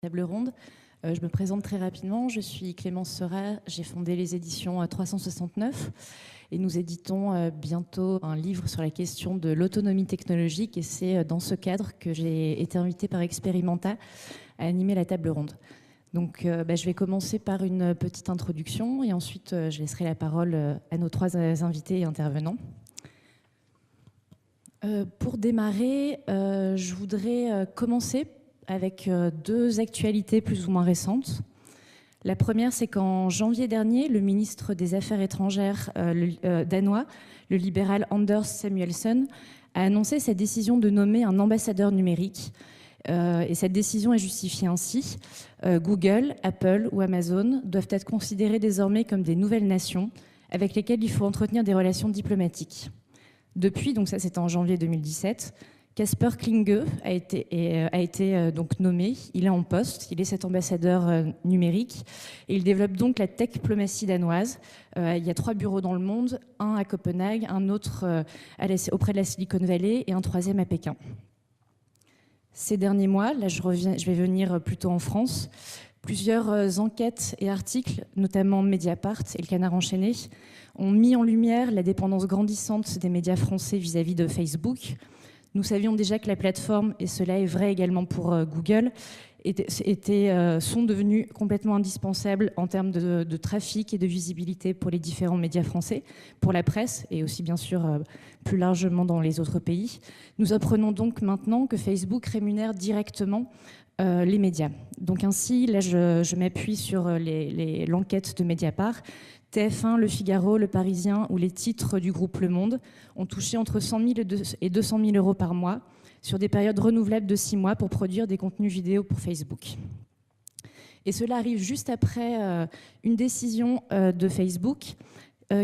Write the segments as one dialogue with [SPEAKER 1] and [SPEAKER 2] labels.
[SPEAKER 1] Table ronde. Je me présente très rapidement. Je suis Clémence Seurat. J'ai fondé les éditions 369 et nous éditons bientôt un livre sur la question de l'autonomie technologique. Et c'est dans ce cadre que j'ai été invitée par Experimenta à animer la table ronde. Donc, je vais commencer par une petite introduction et ensuite je laisserai la parole à nos trois invités et intervenants. Pour démarrer, je voudrais commencer avec deux actualités plus ou moins récentes. La première, c'est qu'en janvier dernier, le ministre des Affaires étrangères danois, le libéral Anders Samuelsson, a annoncé sa décision de nommer un ambassadeur numérique. Et cette décision est justifiée ainsi. Google, Apple ou Amazon doivent être considérés désormais comme des nouvelles nations avec lesquelles il faut entretenir des relations diplomatiques. Depuis, donc ça c'était en janvier 2017, Casper Klinge a été donc nommé, il est en poste, il est cet ambassadeur numérique et il développe donc la techdiplomatie danoise. Il y a 3 bureaux dans le monde, un à Copenhague, un autre auprès de la Silicon Valley et un troisième à Pékin. Ces derniers mois, là je vais venir plutôt en France, plusieurs enquêtes et articles, notamment Mediapart et le Canard enchaîné, ont mis en lumière la dépendance grandissante des médias français vis-à-vis de Facebook. Nous savions déjà que la plateforme, et cela est vrai également pour Google, sont devenus complètement indispensables en termes de trafic et de visibilité pour les différents médias français, pour la presse et aussi bien sûr plus largement dans les autres pays. Nous apprenons donc maintenant que Facebook rémunère directement les médias. Donc ainsi, là je m'appuie sur l'enquête de Mediapart. TF1, Le Figaro, Le Parisien ou les titres du groupe Le Monde ont touché entre 100 000 et 200 000 euros par mois sur des périodes renouvelables de 6 mois pour produire des contenus vidéo pour Facebook. Et cela arrive juste après une décision de Facebook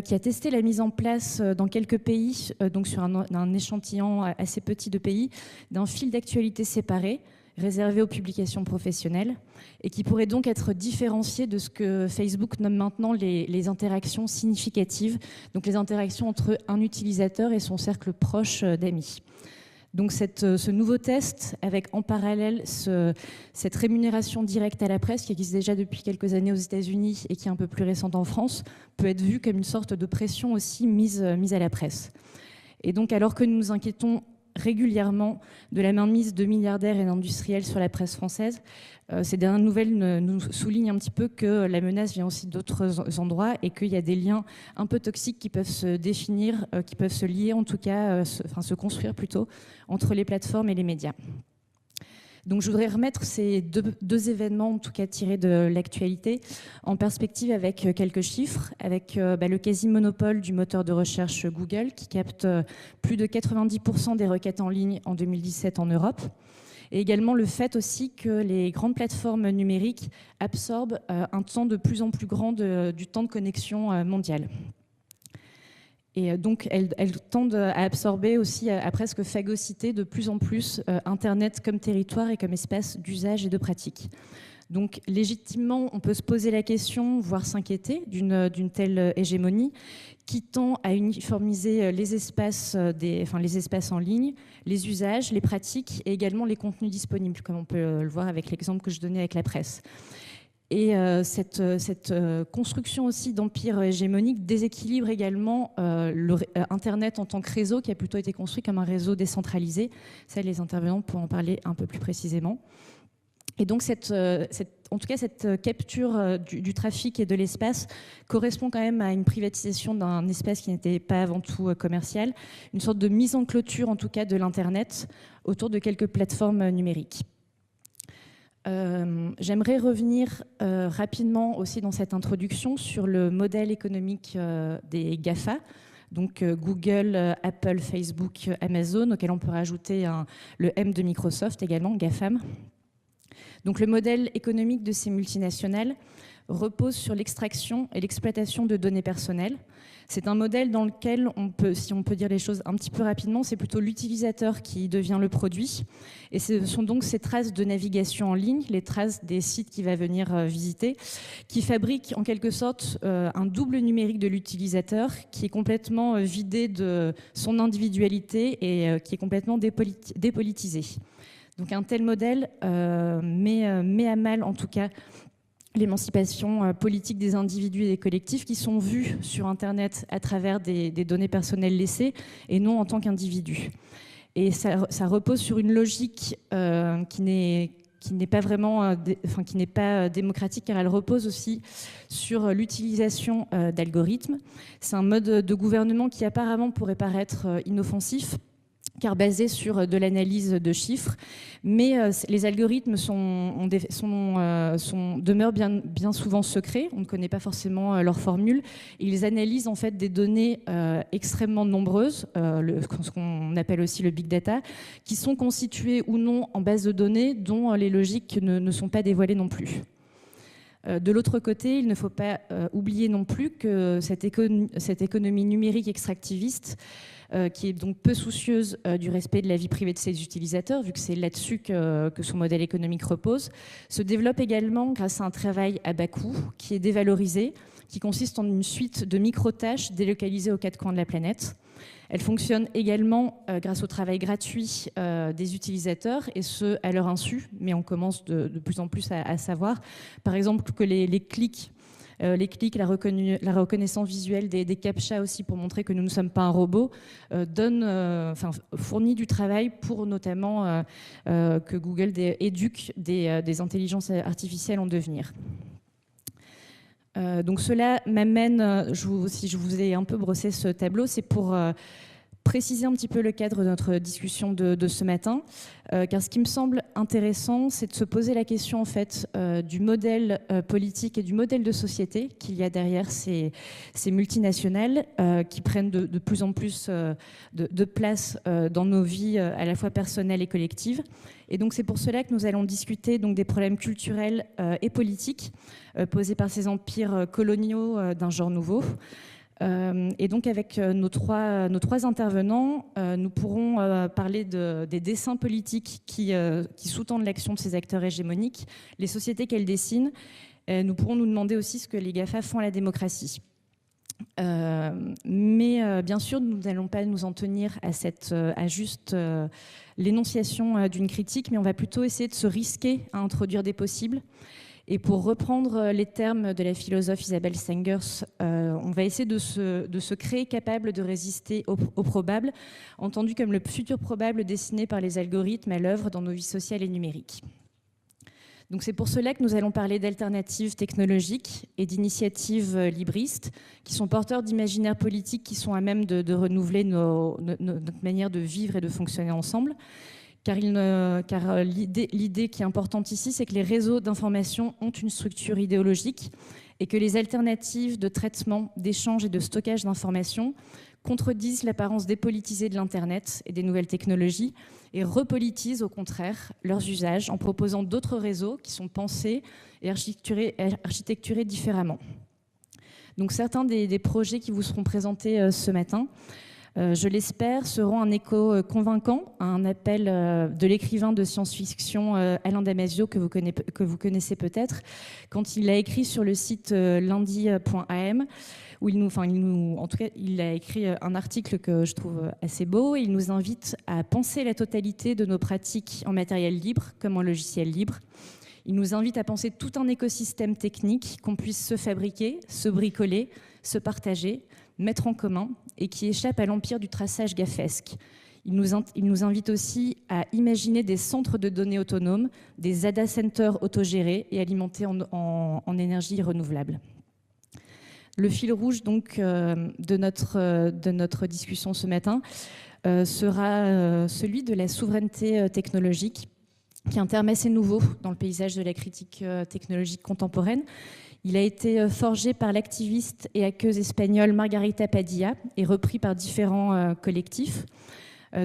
[SPEAKER 1] qui a testé la mise en place dans quelques pays, donc sur un échantillon assez petit de pays, d'un fil d'actualité séparé réservé aux publications professionnelles et qui pourrait donc être différencié de ce que Facebook nomme maintenant les interactions significatives, donc les interactions entre un utilisateur et son cercle proche d'amis. Donc ce nouveau test, avec en parallèle cette rémunération directe à la presse qui existe déjà depuis quelques années aux États-Unis et qui est un peu plus récente en France, peut être vu comme une sorte de pression aussi mise à la presse. Et donc alors que nous nous inquiétons régulièrement de la mainmise de milliardaires et d'industriels sur la presse française, ces dernières nouvelles nous soulignent un petit peu que la menace vient aussi d'autres endroits et qu'il y a des liens un peu toxiques qui peuvent se définir, qui peuvent se lier en tout cas, se construire plutôt, entre les plateformes et les médias. Donc je voudrais remettre ces deux événements, en tout cas tirés de l'actualité, en perspective avec quelques chiffres, avec le quasi-monopole du moteur de recherche Google, qui capte plus de 90% des requêtes en ligne en 2017 en Europe, et également le fait aussi que les grandes plateformes numériques absorbent un temps de plus en plus grand du temps de connexion mondial. Et donc, elles tendent à absorber aussi, à presque phagocyter de plus en plus Internet comme territoire et comme espace d'usage et de pratique. Donc, légitimement, on peut se poser la question, voire s'inquiéter d'une telle hégémonie qui tend à uniformiser les espaces en ligne, les usages, les pratiques et également les contenus disponibles, comme on peut le voir avec l'exemple que je donnais avec la presse. Et cette construction aussi d'empire hégémonique déséquilibre également Internet en tant que réseau qui a plutôt été construit comme un réseau décentralisé. Ça, les intervenants pourront en parler un peu plus précisément. Et donc, en tout cas, cette capture du trafic et de l'espace correspond quand même à une privatisation d'un espace qui n'était pas avant tout commercial, une sorte de mise en clôture, en tout cas, de l'Internet autour de quelques plateformes numériques. J'aimerais revenir rapidement aussi dans cette introduction sur le modèle économique des GAFA, donc Google, Apple, Facebook, Amazon, auquel on peut rajouter le M de Microsoft également, GAFAM. Donc le modèle économique de ces multinationales repose sur l'extraction et l'exploitation de données personnelles. C'est un modèle dans lequel si on peut dire les choses un petit peu rapidement, c'est plutôt l'utilisateur qui devient le produit. Et ce sont donc ces traces de navigation en ligne, les traces des sites qu'il va venir visiter, qui fabriquent en quelque sorte un double numérique de l'utilisateur qui est complètement vidé de son individualité et qui est complètement dépolitisé. Donc un tel modèle met à mal, en tout cas, l'émancipation politique des individus et des collectifs qui sont vus sur Internet à travers des données personnelles laissées et non en tant qu'individus. Et ça repose sur une logique qui n'est pas vraiment, qui n'est pas démocratique, car elle repose aussi sur l'utilisation d'algorithmes. C'est un mode de gouvernement qui apparemment pourrait paraître inoffensif, car basé sur de l'analyse de chiffres, mais les algorithmes demeurent bien souvent secrets, on ne connaît pas forcément leur formule. Ils analysent en fait des données extrêmement nombreuses, ce qu'on appelle aussi le big data, qui sont constituées ou non en base de données dont les logiques ne sont pas dévoilées non plus. De l'autre côté, il ne faut pas oublier non plus que cette économie numérique extractiviste, qui est donc peu soucieuse du respect de la vie privée de ses utilisateurs, vu que c'est là-dessus que son modèle économique repose, se développe également grâce à un travail à bas coût qui est dévalorisé, qui consiste en une suite de micro-tâches délocalisées aux quatre coins de la planète. Elle fonctionne également grâce au travail gratuit des utilisateurs, et ce, à leur insu, mais on commence de plus en plus à savoir, par exemple, que les clics, la reconnaissance visuelle des CAPTCHA aussi, pour montrer que nous ne sommes pas un robot, fournit du travail pour notamment que Google éduque des intelligences artificielles en devenir. Donc cela m'amène, si je vous ai un peu brossé ce tableau, c'est pour préciser un petit peu le cadre de notre discussion de ce matin, car ce qui me semble intéressant, c'est de se poser la question en fait du modèle politique et du modèle de société qu'il y a derrière ces multinationales qui prennent de plus en plus de place dans nos vies à la fois personnelles et collectives. Et donc c'est pour cela que nous allons discuter donc des problèmes culturels et politiques posés par ces empires coloniaux d'un genre nouveau. Et donc avec nos trois intervenants, nous pourrons parler des dessins politiques qui sous-tendent l'action de ces acteurs hégémoniques, les sociétés qu'elles dessinent. Nous pourrons nous demander aussi ce que les GAFA font à la démocratie. Mais bien sûr, nous n'allons pas nous en tenir à juste l'énonciation d'une critique, mais on va plutôt essayer de se risquer à introduire des possibles. Et pour reprendre les termes de la philosophe Isabelle Stengers, on va essayer de se créer capable de résister au probable, entendu comme le futur probable dessiné par les algorithmes à l'œuvre dans nos vies sociales et numériques. Donc c'est pour cela que nous allons parler d'alternatives technologiques et d'initiatives libristes qui sont porteurs d'imaginaires politiques qui sont à même de renouveler notre manière de vivre et de fonctionner ensemble. Car l'idée qui est importante ici, c'est que les réseaux d'information ont une structure idéologique et que les alternatives de traitement, d'échange et de stockage d'informations contredisent l'apparence dépolitisée de l'Internet et des nouvelles technologies et repolitisent au contraire leurs usages en proposant d'autres réseaux qui sont pensés et architecturés différemment. Donc certains des projets qui vous seront présentés ce matin, je l'espère, seront un écho convaincant à un appel de l'écrivain de science-fiction Alain Damasio, que vous connaissez peut-être, quand il a écrit sur le site lundi.am, où il a écrit un article que je trouve assez beau. Il nous invite à penser la totalité de nos pratiques en matériel libre comme en logiciel libre. Il nous invite à penser tout un écosystème technique qu'on puisse se fabriquer, se bricoler, se partager, mettre en commun et qui échappe à l'empire du traçage gafesque. Il nous invite aussi à imaginer des centres de données autonomes, des data centers autogérés et alimentés en énergie renouvelable. Le fil rouge donc de notre discussion ce matin sera celui de la souveraineté technologique, qui est un terme assez nouveau dans le paysage de la critique technologique contemporaine. Il a été forgé par l'activiste et hackeuse espagnole Margarita Padilla et repris par différents collectifs.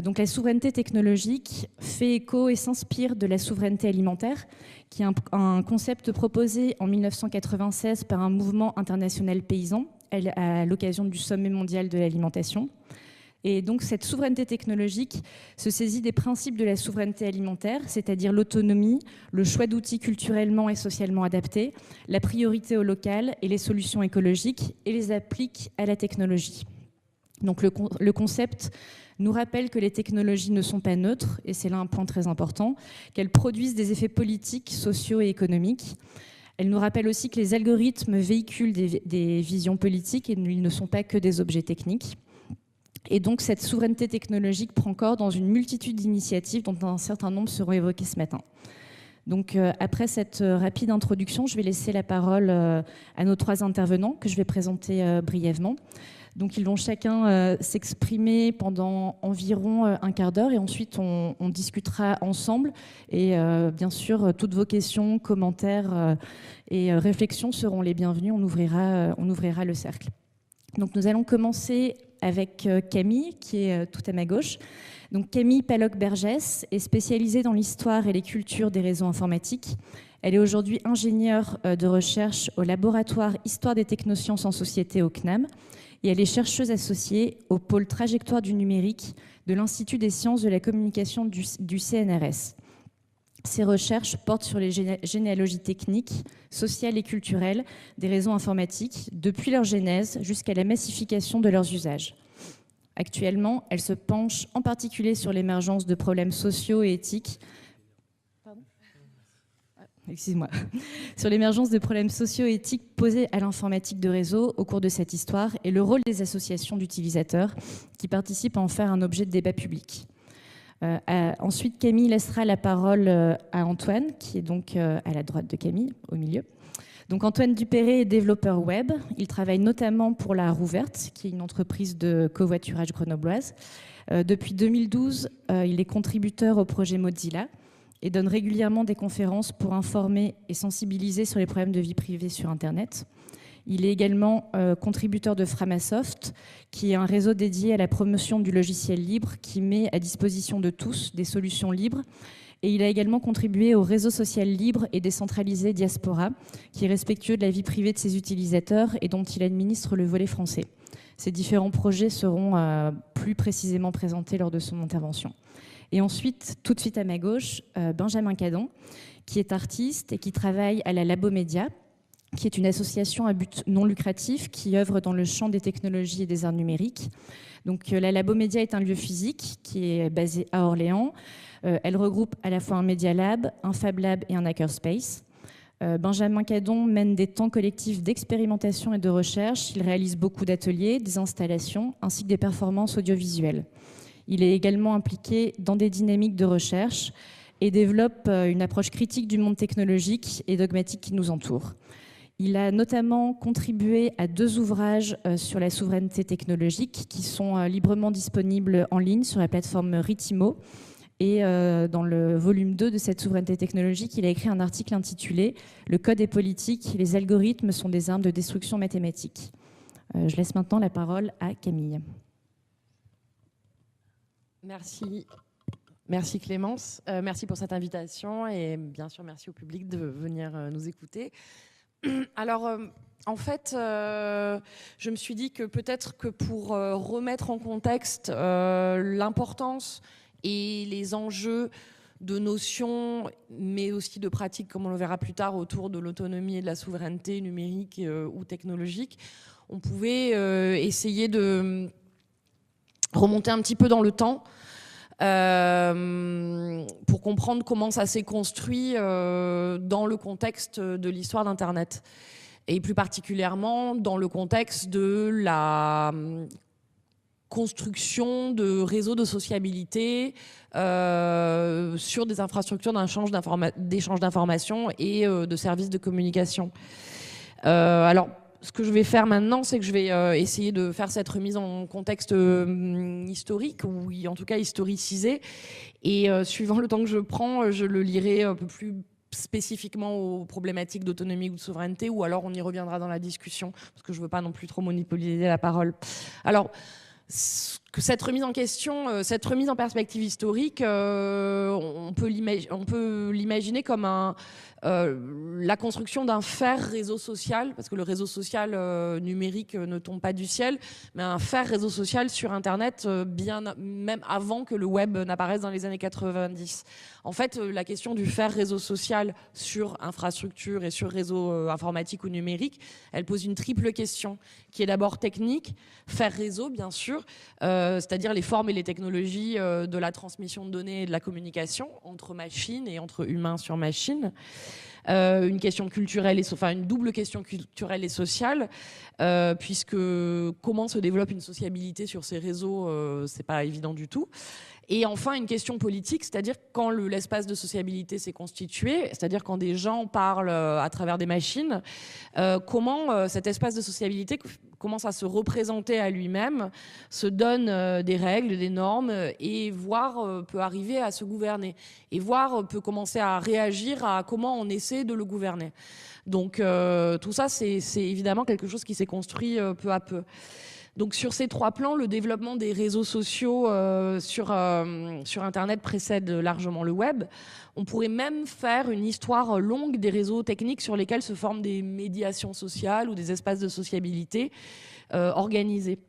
[SPEAKER 1] Donc la souveraineté technologique fait écho et s'inspire de la souveraineté alimentaire, qui est un concept proposé en 1996 par un mouvement international paysan à l'occasion du sommet mondial de l'alimentation. Et donc cette souveraineté technologique se saisit des principes de la souveraineté alimentaire, c'est-à-dire l'autonomie, le choix d'outils culturellement et socialement adaptés, la priorité au local et les solutions écologiques, et les applique à la technologie. Donc le concept nous rappelle que les technologies ne sont pas neutres, et c'est là un point très important, qu'elles produisent des effets politiques, sociaux et économiques. Elle nous rappelle aussi que les algorithmes véhiculent des visions politiques et ils ne sont pas que des objets techniques. Et donc cette souveraineté technologique prend corps dans une multitude d'initiatives dont un certain nombre seront évoquées ce matin. Donc après cette rapide introduction, je vais laisser la parole à nos 3 intervenants que je vais présenter brièvement. Donc ils vont chacun s'exprimer pendant environ un quart d'heure et ensuite on discutera ensemble. Et bien sûr, toutes vos questions, commentaires et réflexions seront les bienvenues. On ouvrira le cercle. Donc nous allons commencer avec Camille, qui est tout à ma gauche. Donc Camille Palloc-Bergès est spécialisée dans l'histoire et les cultures des réseaux informatiques. Elle est aujourd'hui ingénieure de recherche au laboratoire Histoire des technosciences en société au CNAM. Et elle est chercheuse associée au pôle trajectoire du numérique de l'Institut des sciences de la communication du CNRS. Ses recherches portent sur les généalogies techniques, sociales et culturelles des réseaux informatiques, depuis leur genèse jusqu'à la massification de leurs usages. Actuellement, elle se penche en particulier sur l'émergence de problèmes sociaux et éthiques. Sur l'émergence de problèmes socio-éthiques posés à l'informatique de réseau au cours de cette histoire et le rôle des associations d'utilisateurs qui participent à en faire un objet de débat public. Ensuite, Camille laissera la parole à Antoine, qui est donc à la droite de Camille, au milieu. Donc Antoine Dupéré est développeur web. Il travaille notamment pour la Roue Verte, qui est une entreprise de covoiturage grenobloise. Depuis 2012, il est contributeur au projet Mozilla et donne régulièrement des conférences pour informer et sensibiliser sur les problèmes de vie privée sur Internet. Il est également contributeur de Framasoft, qui est un réseau dédié à la promotion du logiciel libre qui met à disposition de tous des solutions libres. Et il a également contribué au réseau social libre et décentralisé Diaspora, qui est respectueux de la vie privée de ses utilisateurs et dont il administre le volet français. Ces différents projets seront plus précisément présentés lors de son intervention. Et ensuite, tout de suite à ma gauche, Benjamin Cadon, qui est artiste et qui travaille à la Labomédia, qui est une association à but non lucratif qui œuvre dans le champ des technologies et des arts numériques. Donc, la Labomédia est un lieu physique qui est basé à Orléans. Elle regroupe à la fois un Media Lab, un Fab Lab et un Hackerspace. Benjamin Cadon mène des temps collectifs d'expérimentation et de recherche. Il réalise beaucoup d'ateliers, des installations, ainsi que des performances audiovisuelles. Il est également impliqué dans des dynamiques de recherche et développe une approche critique du monde technologique et dogmatique qui nous entoure. Il a notamment contribué à 2 ouvrages sur la souveraineté technologique qui sont librement disponibles en ligne sur la plateforme Ritimo. Et dans le volume 2 de cette souveraineté technologique, il a écrit un article intitulé « Le code est politique, les algorithmes sont des armes de destruction mathématique ». Je laisse maintenant la parole à Camille.
[SPEAKER 2] Merci Clémence, merci pour cette invitation et bien sûr merci au public de venir nous écouter. Alors en fait, je me suis dit que peut-être que pour remettre en contexte l'importance et les enjeux de notions, mais aussi de pratiques, comme on le verra plus tard, autour de l'autonomie et de la souveraineté numérique ou technologique, on pouvait essayer de remonter un petit peu dans le temps pour comprendre comment ça s'est construit dans le contexte de l'histoire d'Internet. Et plus particulièrement dans le contexte de la construction de réseaux de sociabilité sur des infrastructures d'échange d'informations et de services de communication. Alors, ce que je vais faire maintenant, c'est que je vais essayer de faire cette remise en contexte historique, ou en tout cas historicisé. Et suivant le temps que je prends, je le lirai un peu plus spécifiquement aux problématiques d'autonomie ou de souveraineté, ou alors on y reviendra dans la discussion, parce que je ne veux pas non plus trop monopoliser la parole. Alors, que cette remise en question, cette remise en perspective historique, on peut l'imaginer comme la construction d'un fer réseau social, parce que le réseau social numérique ne tombe pas du ciel, mais un fer réseau social sur Internet bien même avant que le web n'apparaisse dans les années 90. En fait, la question du fer réseau social sur infrastructure et sur réseau informatique ou numérique, elle pose une triple question, qui est d'abord technique, fer réseau bien sûr, c'est-à-dire les formes et les technologies de la transmission de données et de la communication entre machines et entre humains sur machines. Une question culturelle une double question culturelle et sociale, puisque comment se développe une sociabilité sur ces réseaux, c'est pas évident du tout. Et enfin, une question politique, c'est-à-dire quand l'espace de sociabilité s'est constitué, c'est-à-dire quand des gens parlent à travers des machines, comment cet espace de sociabilité commence à se représenter à lui-même, se donne des règles, des normes, et voire peut arriver à se gouverner, et voire peut commencer à réagir à comment on essaie de le gouverner. Donc tout ça, c'est évidemment quelque chose qui s'est construit peu à peu. Donc sur ces trois plans, le développement des réseaux sociaux sur Internet précède largement le web. On pourrait même faire une histoire longue des réseaux techniques sur lesquels se forment des médiations sociales ou des espaces de sociabilité organisés.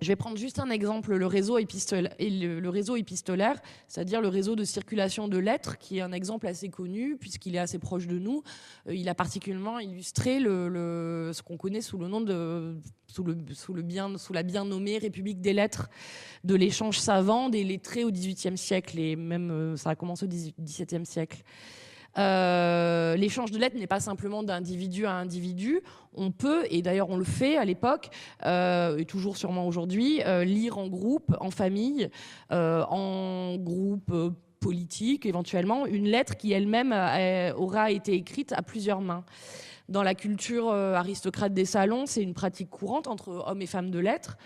[SPEAKER 2] Je vais prendre juste un exemple, le réseau épistolaire, c'est-à-dire le réseau de circulation de lettres, qui est un exemple assez connu puisqu'il est assez proche de nous. Il a particulièrement illustré ce qu'on connaît sous le nom sous la bien nommée République des lettres, de l'échange savant des lettrés au XVIIIe siècle, et même ça a commencé au XVIIe siècle. L'échange de lettres n'est pas simplement d'individu à individu. On peut, et d'ailleurs on le fait à l'époque, et toujours sûrement aujourd'hui, lire en groupe, en famille, en groupe politique éventuellement, une lettre qui elle-même aura été écrite à plusieurs mains. Dans la culture aristocrate des salons, c'est une pratique courante entre hommes et femmes de lettres.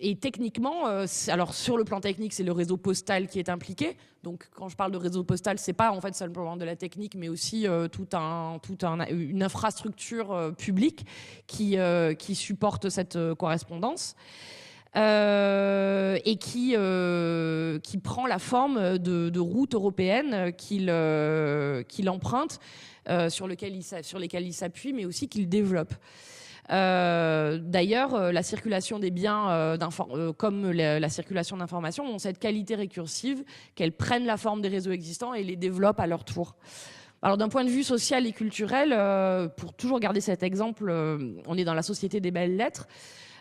[SPEAKER 2] Et techniquement, alors sur le plan technique, c'est le réseau postal qui est impliqué. Donc quand je parle de réseau postal, c'est pas en fait simplement de la technique, mais aussi une infrastructure publique qui supporte cette correspondance. Et qui prend la forme de routes européennes qu'il emprunte, sur lesquelles il s'appuie, mais aussi qu'il développe. D'ailleurs, la circulation des biens, comme la circulation d'informations, ont cette qualité récursive qu'elles prennent la forme des réseaux existants et les développent à leur tour. Alors d'un point de vue social et culturel, pour toujours garder cet exemple, on est dans la société des belles lettres,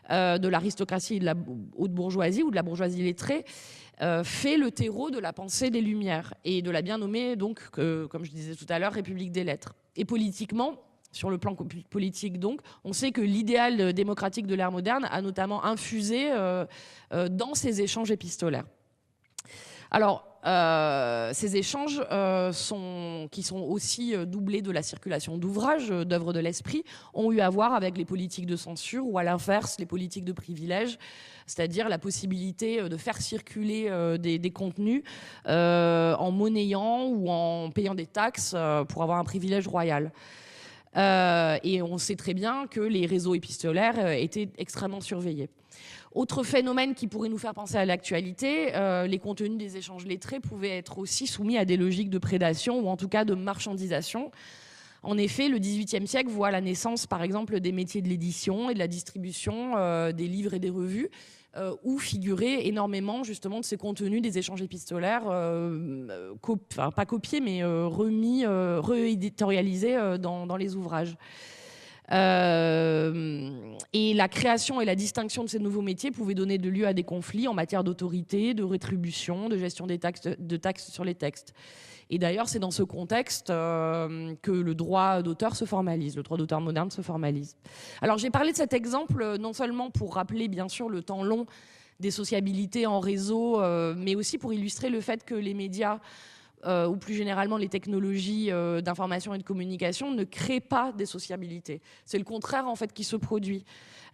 [SPEAKER 2] de l'aristocratie et de la haute bourgeoisie ou de la bourgeoisie lettrée, fait le terreau de la pensée des Lumières et de la bien nommée, donc, comme je disais tout à l'heure, République des lettres. Et politiquement, sur le plan politique, donc, on sait que l'idéal démocratique de l'ère moderne a notamment infusé dans ces échanges épistolaires. Alors, ces échanges qui sont aussi doublés de la circulation d'ouvrages, d'œuvres de l'esprit, ont eu à voir avec les politiques de censure ou à l'inverse, les politiques de privilège, c'est-à-dire la possibilité de faire circuler des contenus en monnayant ou en payant des taxes pour avoir un privilège royal. Et on sait très bien que les réseaux épistolaires étaient extrêmement surveillés. Autre phénomène qui pourrait nous faire penser à l'actualité, les contenus des échanges lettrés pouvaient être aussi soumis à des logiques de prédation ou en tout cas de marchandisation. En effet, le XVIIIe siècle voit la naissance, par exemple, des métiers de l'édition et de la distribution des livres et des revues, où figuraient énormément justement de ces contenus des échanges épistolaires, pas copiés, mais rééditorialisés dans les ouvrages. Et la création et la distinction de ces nouveaux métiers pouvaient donner de lieu à des conflits en matière d'autorité, de rétribution, de gestion des taxes sur les textes. Et d'ailleurs, c'est dans ce contexte que le droit d'auteur se formalise, le droit d'auteur moderne se formalise. Alors, j'ai parlé de cet exemple non seulement pour rappeler, bien sûr, le temps long des sociabilités en réseau, mais aussi pour illustrer le fait que les médias, ou plus généralement les technologies d'information et de communication, ne créent pas des sociabilités. C'est le contraire, en fait, qui se produit.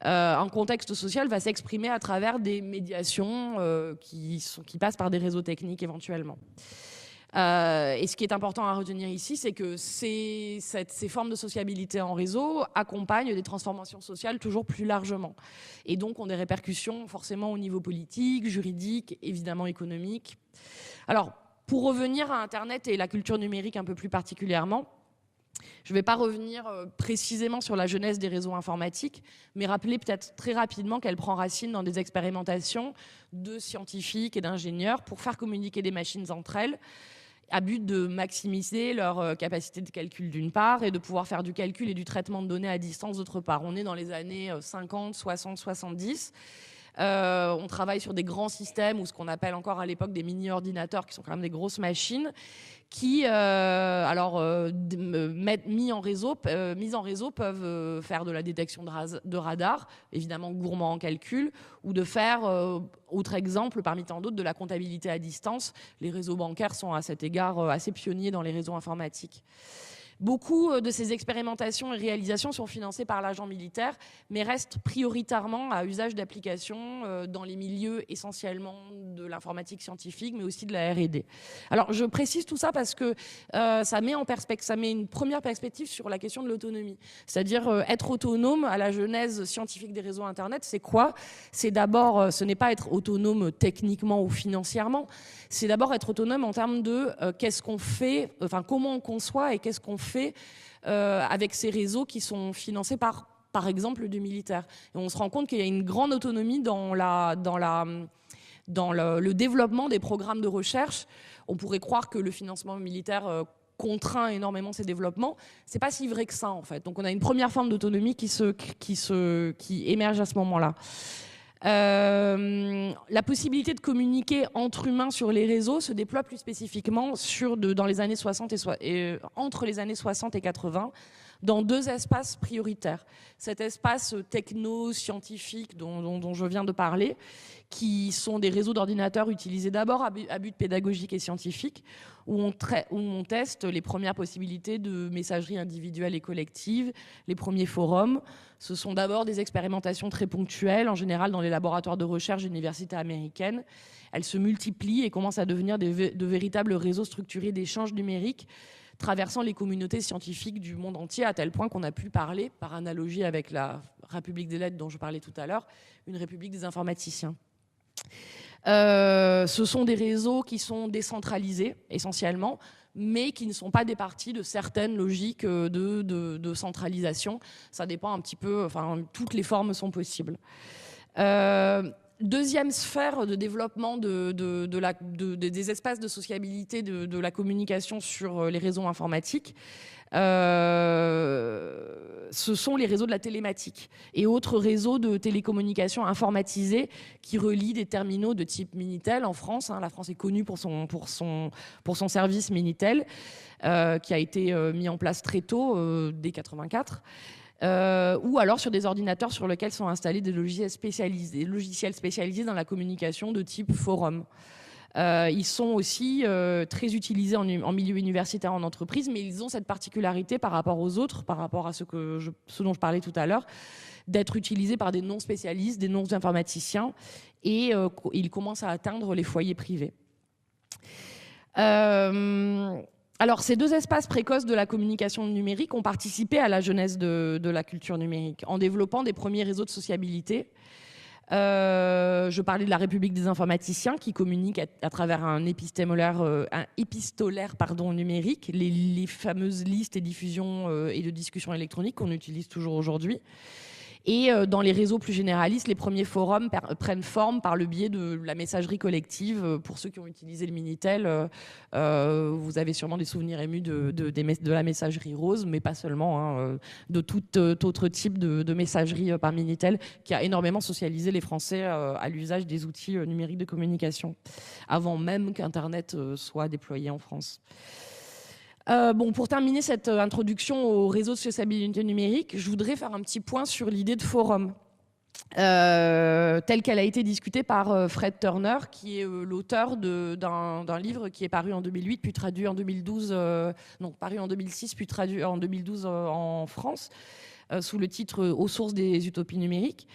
[SPEAKER 2] Un contexte social va s'exprimer à travers des médiations qui passent par des réseaux techniques, éventuellement. Et ce qui est important à retenir ici, c'est que ces formes de sociabilité en réseau accompagnent des transformations sociales toujours plus largement. Et donc ont des répercussions forcément au niveau politique, juridique, évidemment économique. Alors, Pour revenir à Internet et la culture numérique un peu plus particulièrement, je ne vais pas revenir précisément sur la genèse des réseaux informatiques, mais rappeler peut-être très rapidement qu'elle prend racine dans des expérimentations de scientifiques et d'ingénieurs pour faire communiquer des machines entre elles, à but de maximiser leur capacité de calcul d'une part et de pouvoir faire du calcul et du traitement de données à distance d'autre part. On est dans les années 50, 60, 70. On travaille sur des grands systèmes ou ce qu'on appelle encore à l'époque des mini-ordinateurs qui sont quand même des grosses machines qui, mis en réseau, peuvent faire de la détection de radar, évidemment gourmand en calcul, ou de faire, autre exemple parmi tant d'autres, de la comptabilité à distance. Les réseaux bancaires sont à cet égard assez pionniers dans les réseaux informatiques. Beaucoup de ces expérimentations et réalisations sont financées par l'agent militaire, mais restent prioritairement à usage d'applications dans les milieux essentiellement de l'informatique scientifique, mais aussi de la R&D. Alors, je précise tout ça parce que ça met une première perspective sur la question de l'autonomie. C'est-à-dire être autonome à la genèse scientifique des réseaux Internet, c'est quoi? C'est d'abord, ce n'est pas être autonome techniquement ou financièrement, c'est d'abord être autonome en termes de qu'est-ce qu'on fait, enfin comment on conçoit et qu'est-ce qu'on fait avec ces réseaux qui sont financés par exemple, du militaire. Et on se rend compte qu'il y a une grande autonomie dans le développement des programmes de recherche. On pourrait croire que le financement militaire contraint énormément ces développements. C'est pas si vrai que ça, en fait. Donc on a une première forme d'autonomie qui émerge à ce moment-là. La possibilité de communiquer entre humains sur les réseaux se déploie plus spécifiquement dans les années 60 entre les années 60 et 80 dans deux espaces prioritaires. Cet espace techno-scientifique dont je viens de parler, qui sont des réseaux d'ordinateurs utilisés d'abord à but pédagogique et scientifique, où on teste les premières possibilités de messagerie individuelle et collective, les premiers forums. Ce sont d'abord des expérimentations très ponctuelles, en général dans les laboratoires de recherche d'universités américaines. Elles se multiplient et commencent à devenir de véritables réseaux structurés d'échanges numériques, traversant les communautés scientifiques du monde entier, à tel point qu'on a pu parler, par analogie avec la République des lettres dont je parlais tout à l'heure, une république des informaticiens. Ce sont des réseaux qui sont décentralisés essentiellement, mais qui ne sont pas départis de certaines logiques de centralisation. Ça dépend un petit peu, enfin, toutes les formes sont possibles. Deuxième sphère de développement des espaces de sociabilité de la communication sur les réseaux informatiques, ce sont les réseaux de la télématique et autres réseaux de télécommunications informatisés qui relient des terminaux de type Minitel en France. La France est connue pour son service Minitel, qui a été mis en place très tôt, dès 1984. Ou alors sur des ordinateurs sur lesquels sont installés des logiciels spécialisés dans la communication de type forum. Ils sont aussi très utilisés en milieu universitaire, en entreprise, mais ils ont cette particularité par rapport aux autres, par rapport à ce dont je parlais tout à l'heure, d'être utilisés par des non-spécialistes, des non-informaticiens, et ils commencent à atteindre les foyers privés. Alors, ces deux espaces précoces de la communication numérique ont participé à la genèse de la culture numérique, en développant des premiers réseaux de sociabilité. Je parlais de la République des informaticiens qui communique à travers un épistolaire numérique, les fameuses listes et diffusions et de discussions électroniques qu'on utilise toujours aujourd'hui. Et dans les réseaux plus généralistes, les premiers forums prennent forme par le biais de la messagerie collective. Pour ceux qui ont utilisé le Minitel, vous avez sûrement des souvenirs émus de la messagerie rose, mais pas seulement, de tout autre type de messagerie par Minitel, qui a énormément socialisé les Français à l'usage des outils numériques de communication, avant même qu'Internet soit déployé en France. Pour terminer cette introduction au réseau de sociabilité numérique, je voudrais faire un petit point sur l'idée de forum, telle qu'elle a été discutée par Fred Turner, qui est l'auteur d'un livre qui est paru en 2008, puis traduit en 2012, paru en 2006, puis traduit en 2012 en France, sous le titre « Aux sources des utopies numériques ».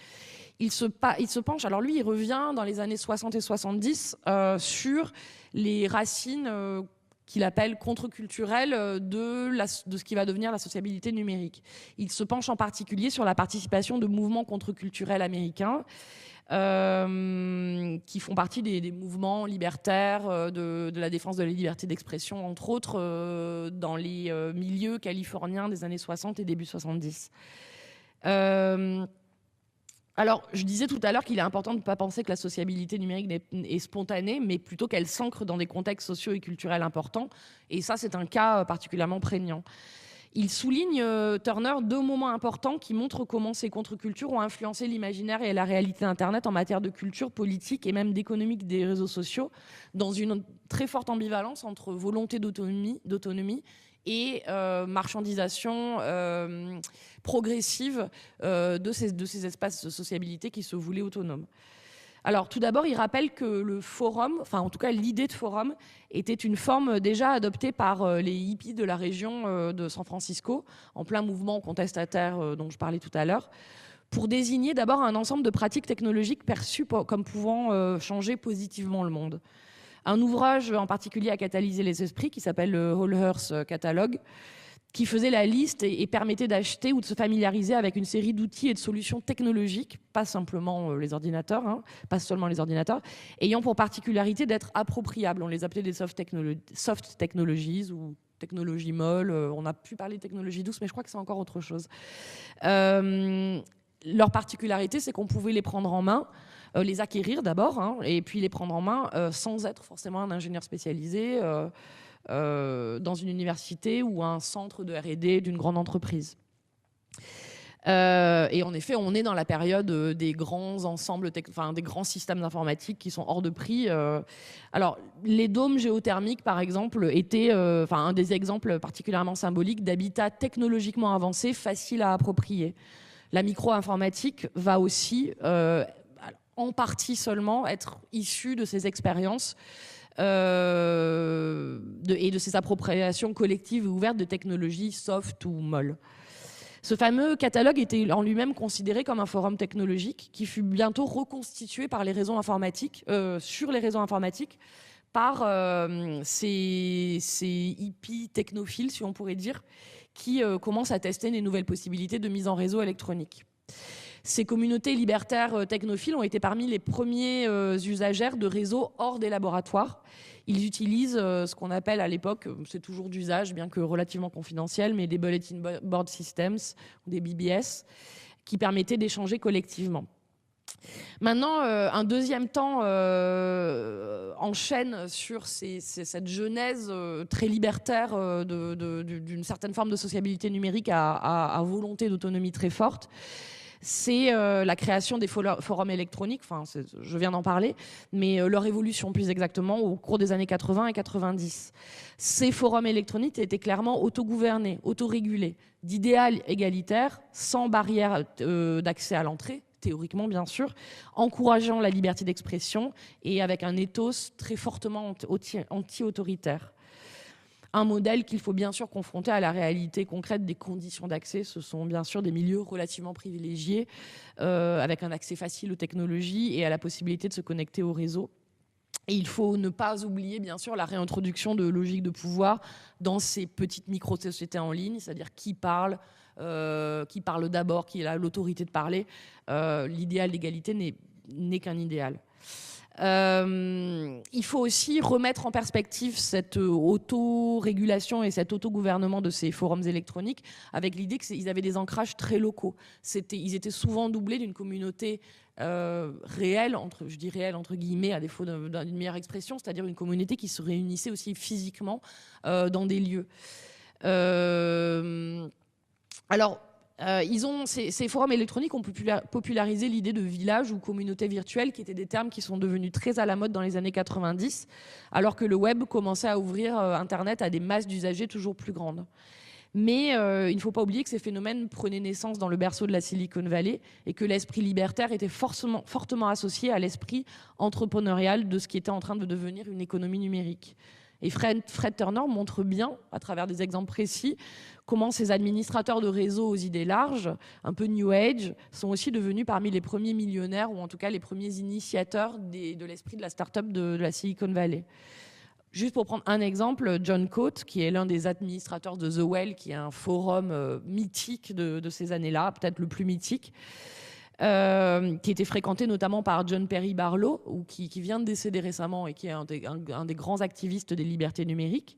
[SPEAKER 2] Il se penche, alors lui, il revient dans les années 60 et 70 sur les racines qu'il appelle contre-culturelle de ce qui va devenir la sociabilité numérique. Il se penche en particulier sur la participation de mouvements contre-culturels américains qui font partie des mouvements libertaires de la défense de la liberté d'expression, entre autres, dans les milieux californiens des années 60 et début 70. Alors, je disais tout à l'heure qu'il est important de ne pas penser que la sociabilité numérique est spontanée, mais plutôt qu'elle s'ancre dans des contextes sociaux et culturels importants. Et ça, c'est un cas particulièrement prégnant. Il souligne, Turner, 2 moments importants qui montrent comment ces contre-cultures ont influencé l'imaginaire et la réalité d'Internet en matière de culture, politique et même d'économique des réseaux sociaux, dans une très forte ambivalence entre volonté d'autonomie et marchandisation progressive de ces espaces de sociabilité qui se voulaient autonomes. Alors, tout d'abord, il rappelle que le forum, enfin en tout cas l'idée de forum, était une forme déjà adoptée par les hippies de la région de San Francisco, en plein mouvement contestataire dont je parlais tout à l'heure, pour désigner d'abord un ensemble de pratiques technologiques perçues comme pouvant changer positivement le monde. Un ouvrage en particulier a catalysé les esprits qui s'appelle le Whole Earth Catalogue, qui faisait la liste et permettait d'acheter ou de se familiariser avec une série d'outils et de solutions technologiques, pas simplement les ordinateurs, pas seulement les ordinateurs, ayant pour particularité d'être appropriables. On les appelait des soft technologies ou technologies molles. On a pu parler de technologies douces, mais je crois que c'est encore autre chose. Leur particularité, c'est qu'on pouvait les prendre en main, les acquérir d'abord, et puis les prendre en main sans être forcément un ingénieur spécialisé dans une université ou un centre de R&D d'une grande entreprise. Et en effet, on est dans la période des grands ensembles, des grands systèmes informatiques qui sont hors de prix. Alors, les dômes géothermiques, par exemple, étaient un des exemples particulièrement symboliques d'habitats technologiquement avancés, faciles à approprier. La micro-informatique va aussi, en partie seulement, être issue de ces expériences et de ces appropriations collectives et ouvertes de technologies soft ou molles. Ce fameux catalogue était en lui-même considéré comme un forum technologique qui fut bientôt reconstitué par les réseaux informatiques, sur les réseaux informatiques, par ces hippies technophiles, si on pourrait dire, qui commencent à tester des nouvelles possibilités de mise en réseau électronique. Ces communautés libertaires technophiles ont été parmi les premiers usagères de réseaux hors des laboratoires. Ils utilisent ce qu'on appelle à l'époque, c'est toujours d'usage, bien que relativement confidentiel, mais des Bulletin Board Systems, des BBS, qui permettaient d'échanger collectivement. Maintenant, un deuxième temps enchaîne sur cette genèse très libertaire d'une certaine forme de sociabilité numérique à volonté d'autonomie très forte. C'est la création des forums électroniques, je viens d'en parler, mais leur évolution plus exactement au cours des années 80 et 90. Ces forums électroniques étaient clairement autogouvernés, autorégulés, d'idéal égalitaire, sans barrière d'accès à l'entrée, théoriquement bien sûr, encourageant la liberté d'expression et avec un ethos très fortement anti-autoritaire. Un modèle qu'il faut bien sûr confronter à la réalité concrète des conditions d'accès. Ce sont bien sûr des milieux relativement privilégiés, avec un accès facile aux technologies et à la possibilité de se connecter au réseau. Et il faut ne pas oublier bien sûr la réintroduction de logiques de pouvoir dans ces petites micro-sociétés en ligne, c'est-à-dire qui parle d'abord, qui a l'autorité de parler. L'idéal d'égalité n'est qu'un idéal. Il faut aussi remettre en perspective cette autorégulation et cet autogouvernement de ces forums électroniques avec l'idée qu'ils avaient des ancrages très locaux. Ils étaient souvent doublés d'une communauté réelle, je dis réelle entre guillemets, à défaut d'une meilleure expression, c'est-à-dire une communauté qui se réunissait aussi physiquement dans des lieux. Ces forums électroniques ont popularisé l'idée de village ou communauté virtuelle, qui étaient des termes qui sont devenus très à la mode dans les années 90, alors que le web commençait à ouvrir Internet à des masses d'usagers toujours plus grandes. Mais il ne faut pas oublier que ces phénomènes prenaient naissance dans le berceau de la Silicon Valley et que l'esprit libertaire était fortement associé à l'esprit entrepreneurial de ce qui était en train de devenir une économie numérique. Et Fred Turner montre bien, à travers des exemples précis, comment ces administrateurs de réseaux aux idées larges, un peu New Age, sont aussi devenus parmi les premiers millionnaires, ou en tout cas les premiers initiateurs de l'esprit de la start-up de la Silicon Valley. Juste pour prendre un exemple, John Coate, qui est l'un des administrateurs de The Well, qui est un forum mythique de ces années-là, peut-être le plus mythique, qui était fréquenté notamment par John Perry Barlow, qui vient de décéder récemment et qui est un des grands activistes des libertés numériques.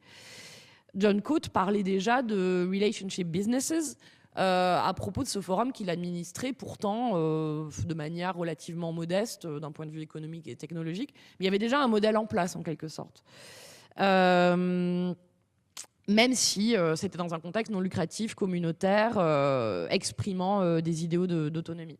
[SPEAKER 2] John Coate parlait déjà de relationship businesses à propos de ce forum qu'il administrait pourtant de manière relativement modeste d'un point de vue économique et technologique. Mais il y avait déjà un modèle en place en quelque sorte. Même si c'était dans un contexte non lucratif, communautaire, exprimant des idéaux d'autonomie.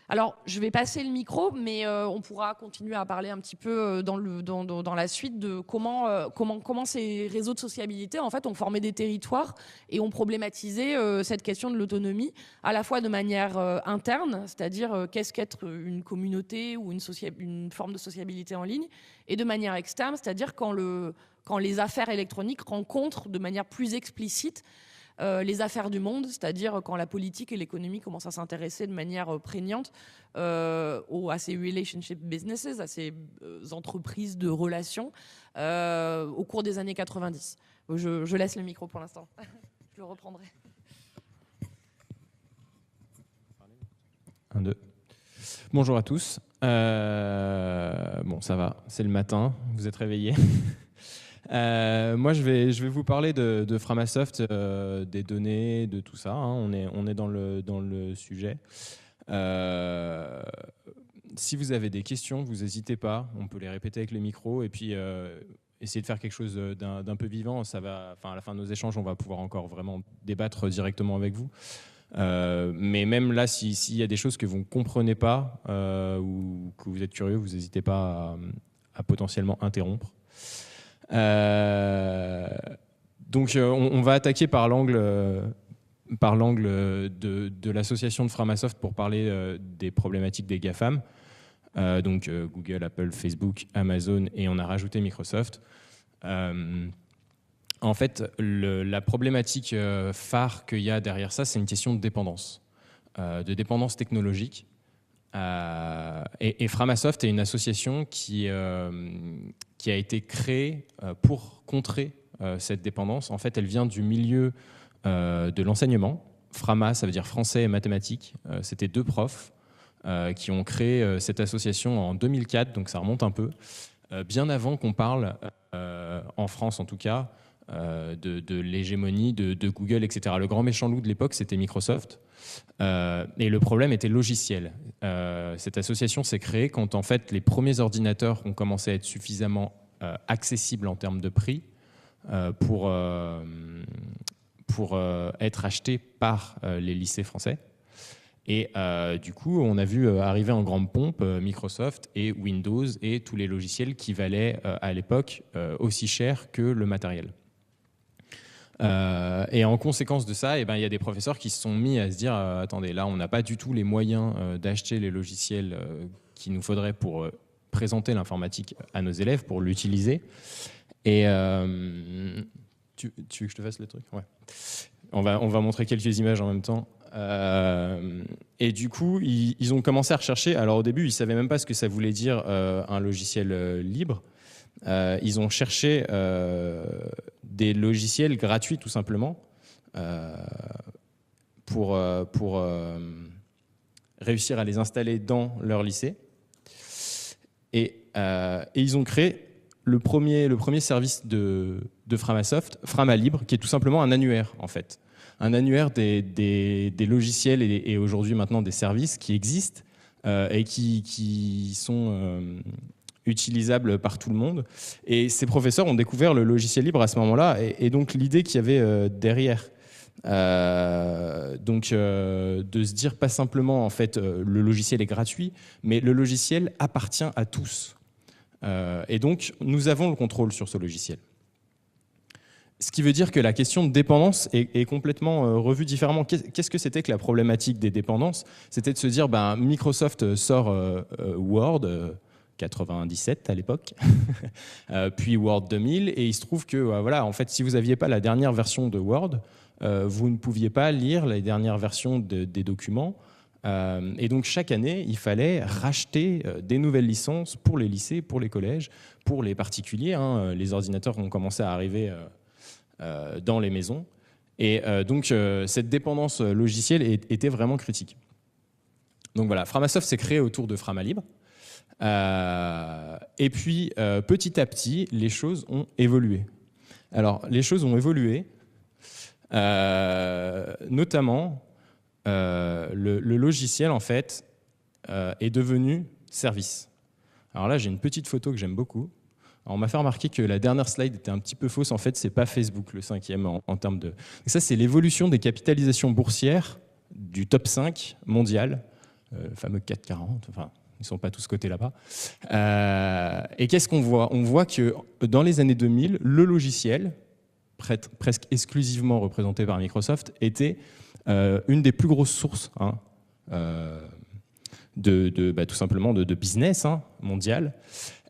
[SPEAKER 2] Alors, je vais passer le micro, mais on pourra continuer à parler un petit peu dans la suite de comment ces réseaux de sociabilité en fait, ont formé des territoires et ont problématisé cette question de l'autonomie, à la fois de manière interne, c'est-à-dire qu'est-ce qu'être une communauté ou une forme de sociabilité en ligne, et de manière externe, c'est-à-dire quand les affaires électroniques rencontrent de manière plus explicite les affaires du monde, c'est-à-dire quand la politique et l'économie commencent à s'intéresser de manière prégnante à ces relationship businesses, à ces entreprises de relations au cours des années 90. Je laisse le micro pour l'instant. Je le reprendrai.
[SPEAKER 3] 1, 2. Bonjour à tous. Bon, ça va, c'est le matin, vous êtes réveillés. Moi, je vais vous parler de Framasoft, des données, de tout ça. Hein. On est dans le sujet. Si vous avez des questions, vous n'hésitez pas. On peut les répéter avec le micro et puis essayer de faire quelque chose d'un peu vivant. À la fin de nos échanges, on va pouvoir encore vraiment débattre directement avec vous. Mais même là, s'il y a des choses que vous ne comprenez pas ou que vous êtes curieux, vous n'hésitez pas à potentiellement interrompre. Donc on va attaquer par l'angle de l'association de Framasoft pour parler des problématiques des GAFAM, donc Google, Apple, Facebook, Amazon, et on a rajouté Microsoft. En fait, la problématique phare qu'il y a derrière ça, c'est une question de dépendance technologique. Et Framasoft est une association qui a été créée pour contrer cette dépendance. En fait, elle vient du milieu de l'enseignement. Frama, ça veut dire français et mathématiques. C'était 2 profs qui ont créé cette association en 2004, donc ça remonte un peu, bien avant qu'on parle, en France en tout cas, de l'hégémonie de Google, etc. Le grand méchant loup de l'époque, c'était Microsoft. Et le problème était logiciel. Cette association s'est créée quand en fait les premiers ordinateurs ont commencé à être suffisamment accessibles en termes de prix pour être achetés par les lycées français. Et du coup, on a vu arriver en grande pompe Microsoft et Windows et tous les logiciels qui valaient à l'époque aussi cher que le matériel. Et en conséquence de ça, il y a des professeurs qui se sont mis à se dire attendez, là on n'a pas du tout les moyens d'acheter les logiciels qu'il nous faudrait pour présenter l'informatique à nos élèves, pour l'utiliser. Et tu veux que je te fasse le truc? Ouais. On va montrer quelques images en même temps. Et du coup, ils ont commencé à rechercher. Alors au début, ils ne savaient même pas ce que ça voulait dire un logiciel libre. Ils ont cherché des logiciels gratuits tout simplement pour réussir à les installer dans leur lycée. Et ils ont créé le premier service de Framasoft, Frama-Libre, qui est tout simplement un annuaire en fait. Un annuaire des logiciels et aujourd'hui maintenant des services qui existent et qui sont utilisables par tout le monde. Et ces professeurs ont découvert le logiciel libre à ce moment-là et donc l'idée qu'il y avait derrière. Donc de se dire pas simplement en fait le logiciel est gratuit, mais le logiciel appartient à tous. Et donc nous avons le contrôle sur ce logiciel. Ce qui veut dire que la question de dépendance est complètement revue différemment. Qu'est-ce que c'était que la problématique des dépendances? C'était de se dire, Microsoft sort Word 97 à l'époque, puis Word 2000, et il se trouve que, en fait, si vous n'aviez pas la dernière version de Word, vous ne pouviez pas lire les dernières versions des documents. Et donc chaque année, il fallait racheter des nouvelles licences pour les lycées, pour les collèges, pour les particuliers. Les ordinateurs ont commencé à arriver dans les maisons. Et donc, cette dépendance logicielle était vraiment critique. Donc voilà, Framasoft s'est créé autour de Framalibre. Et puis, petit à petit, les choses ont évolué. Alors, les choses ont évolué, notamment, le logiciel, en fait, est devenu service. Alors là, j'ai une petite photo que j'aime beaucoup. Alors, on m'a fait remarquer que la dernière slide était un petit peu fausse. En fait, c'est pas Facebook, le 5e en termes de... Et ça, c'est l'évolution des capitalisations boursières du top 5 mondial, le fameux 440, enfin... Ils ne sont pas tous cotés là-bas. Et qu'est-ce qu'on voit? On voit que dans les années 2000, le logiciel, presque exclusivement représenté par Microsoft, était une des plus grosses sources tout simplement de business mondial.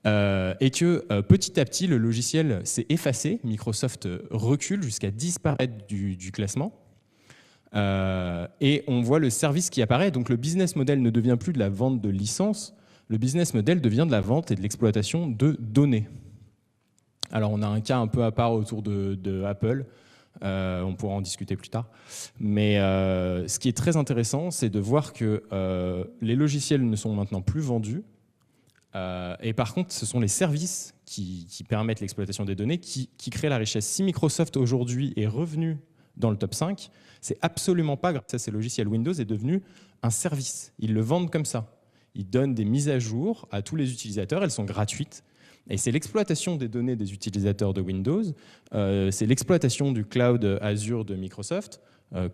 [SPEAKER 3] Et que petit à petit, le logiciel s'est effacé. Microsoft recule jusqu'à disparaître du classement. Et on voit le service qui apparaît. Donc le business model ne devient plus de la vente de licences, le business model devient de la vente et de l'exploitation de données. Alors on a un cas un peu à part autour de Apple, on pourra en discuter plus tard. Mais ce qui est très intéressant, c'est de voir que les logiciels ne sont maintenant plus vendus. Et par contre, ce sont les services qui permettent l'exploitation des données qui créent la richesse. Si Microsoft aujourd'hui est revenu dans le top 5, c'est absolument pas grâce à ces logiciels. Windows est devenu un service. Ils le vendent comme ça. Ils donnent des mises à jour à tous les utilisateurs. Elles sont gratuites. Et c'est l'exploitation des données des utilisateurs de Windows. C'est l'exploitation du cloud Azure de Microsoft,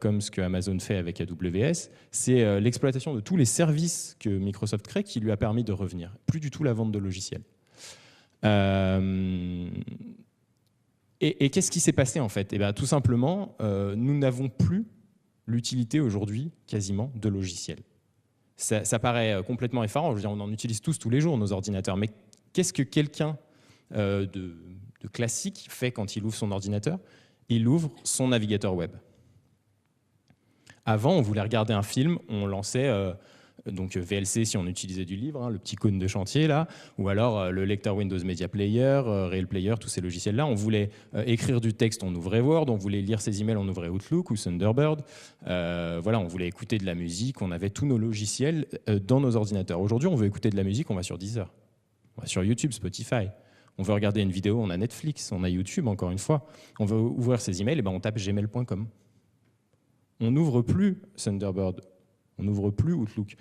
[SPEAKER 3] comme ce que Amazon fait avec AWS. C'est l'exploitation de tous les services que Microsoft crée qui lui a permis de revenir. Plus du tout la vente de logiciels. Et qu'est-ce qui s'est passé en fait? Tout simplement, nous n'avons plus l'utilité aujourd'hui quasiment de logiciels. Ça paraît complètement effarant. Je veux dire, on en utilise tous les jours nos ordinateurs. Mais qu'est-ce que quelqu'un de classique fait quand il ouvre son ordinateur? Il ouvre son navigateur web. Avant, on voulait regarder un film, on lançait donc VLC si on utilisait du livre, le petit cône de chantier là, ou alors le lecteur Windows Media Player, Real Player, tous ces logiciels-là. On voulait écrire du texte, on ouvrait Word, on voulait lire ses emails, on ouvrait Outlook ou Thunderbird. Voilà, on voulait écouter de la musique, on avait tous nos logiciels dans nos ordinateurs. Aujourd'hui, on veut écouter de la musique, on va sur Deezer, on va sur YouTube, Spotify. On veut regarder une vidéo, on a Netflix, on a YouTube, encore une fois. On veut ouvrir ses emails, et on tape gmail.com. On n'ouvre plus Thunderbird, on n'ouvre plus Outlook.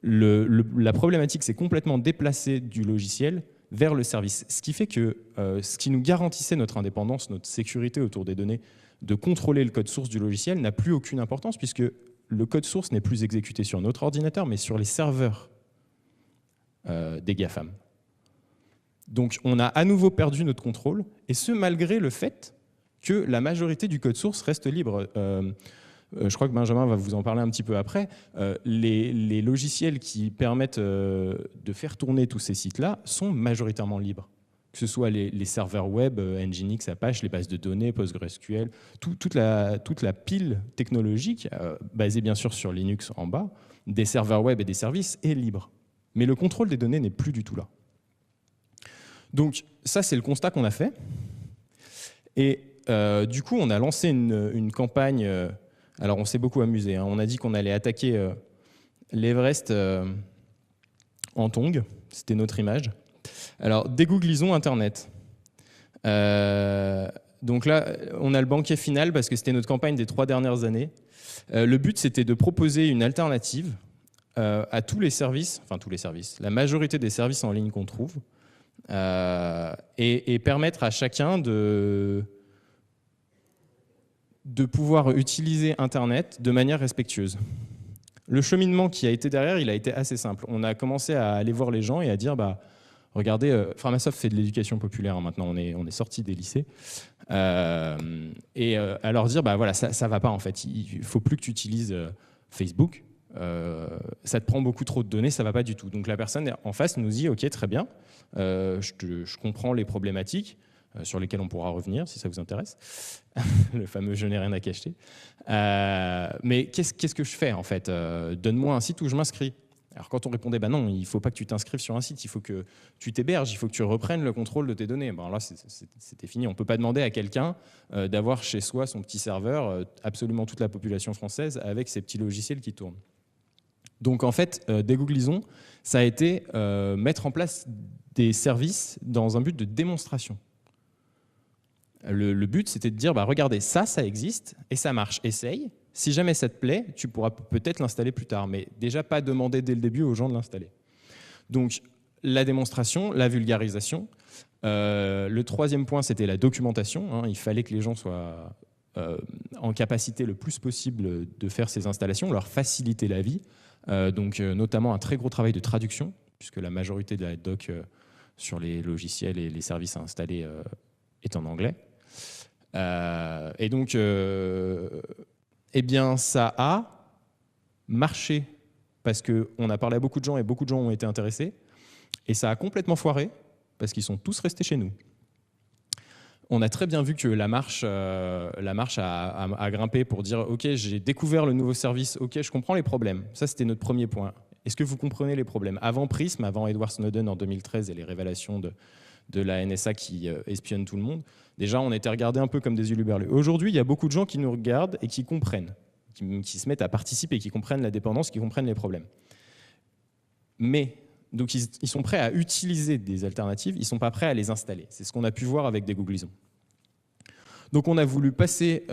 [SPEAKER 3] La problématique, c'est complètement déplacer du logiciel vers le service. Ce qui fait que ce qui nous garantissait notre indépendance, notre sécurité autour des données, de contrôler le code source du logiciel, n'a plus aucune importance, puisque le code source n'est plus exécuté sur notre ordinateur, mais sur les serveurs des GAFAM. Donc on a à nouveau perdu notre contrôle, et ce malgré le fait que la majorité du code source reste libre. Je crois que Benjamin va vous en parler un petit peu après. Les logiciels qui permettent de faire tourner tous ces sites-là sont majoritairement libres. Que ce soit les serveurs web, Nginx, Apache, les bases de données, PostgreSQL, toute la pile technologique, basée bien sûr sur Linux en bas, des serveurs web et des services, est libre. Mais le contrôle des données n'est plus du tout là. Donc ça, c'est le constat qu'on a fait. Et du coup, on a lancé une campagne... alors, on s'est beaucoup amusé. On a dit qu'on allait attaquer l'Everest en tongs. C'était notre image. Alors, dégooglisons Internet. Donc là, on a le banquet final parce que c'était notre campagne des 3 dernières années. Le but, c'était de proposer une alternative à tous les services, enfin tous les services, la majorité des services en ligne qu'on trouve, et permettre à chacun de pouvoir utiliser Internet de manière respectueuse. Le cheminement qui a été derrière, il a été assez simple. On a commencé à aller voir les gens et à dire, regardez, Framasoft fait de l'éducation populaire, maintenant on est sorti des lycées, et à leur dire, voilà, ça va pas en fait, il faut plus que tu utilises Facebook, ça te prend beaucoup trop de données, ça va pas du tout. Donc la personne en face nous dit, ok, très bien, je comprends les problématiques, sur lesquels on pourra revenir si ça vous intéresse. Le fameux « je n'ai rien à cacher ». Mais qu'est-ce que je fais en fait? Donne-moi un site où je m'inscris. Alors quand on répondait non, il ne faut pas que tu t'inscrives sur un site, il faut que tu t'héberges, il faut que tu reprennes le contrôle de tes données. Là, c'était fini. On ne peut pas demander à quelqu'un d'avoir chez soi son petit serveur, absolument toute la population française, avec ses petits logiciels qui tournent. Donc en fait, dégooglisons, ça a été mettre en place des services dans un but de démonstration. Le but, c'était de dire, bah, regardez, ça existe et ça marche, essaye. Si jamais ça te plaît, tu pourras peut-être l'installer plus tard, mais déjà pas demander dès le début aux gens de l'installer. Donc la démonstration, la vulgarisation. Le troisième point, c'était la documentation, hein. Il fallait que les gens soient en capacité le plus possible de faire ces installations, leur faciliter la vie. Donc notamment un très gros travail de traduction, puisque la majorité de la doc sur les logiciels et les services à installer est en anglais. Et donc, eh bien, ça a marché parce qu'on a parlé à beaucoup de gens et beaucoup de gens ont été intéressés. Et ça a complètement foiré parce qu'ils sont tous restés chez nous. On a très bien vu que la marche a grimpé pour dire « Ok, j'ai découvert le nouveau service, ok, je comprends les problèmes ». Ça, c'était notre premier point. Est-ce que vous comprenez les problèmes? Avant Prism, avant Edward Snowden en 2013 et les révélations de la NSA qui espionne tout le monde, déjà, on était regardés un peu comme des huluberlus. Aujourd'hui, il y a beaucoup de gens qui nous regardent et qui comprennent, qui se mettent à participer, qui comprennent la dépendance, qui comprennent les problèmes. Mais, donc, ils sont prêts à utiliser des alternatives, ils ne sont pas prêts à les installer. C'est ce qu'on a pu voir avec dégooglisons. Donc, on a voulu passer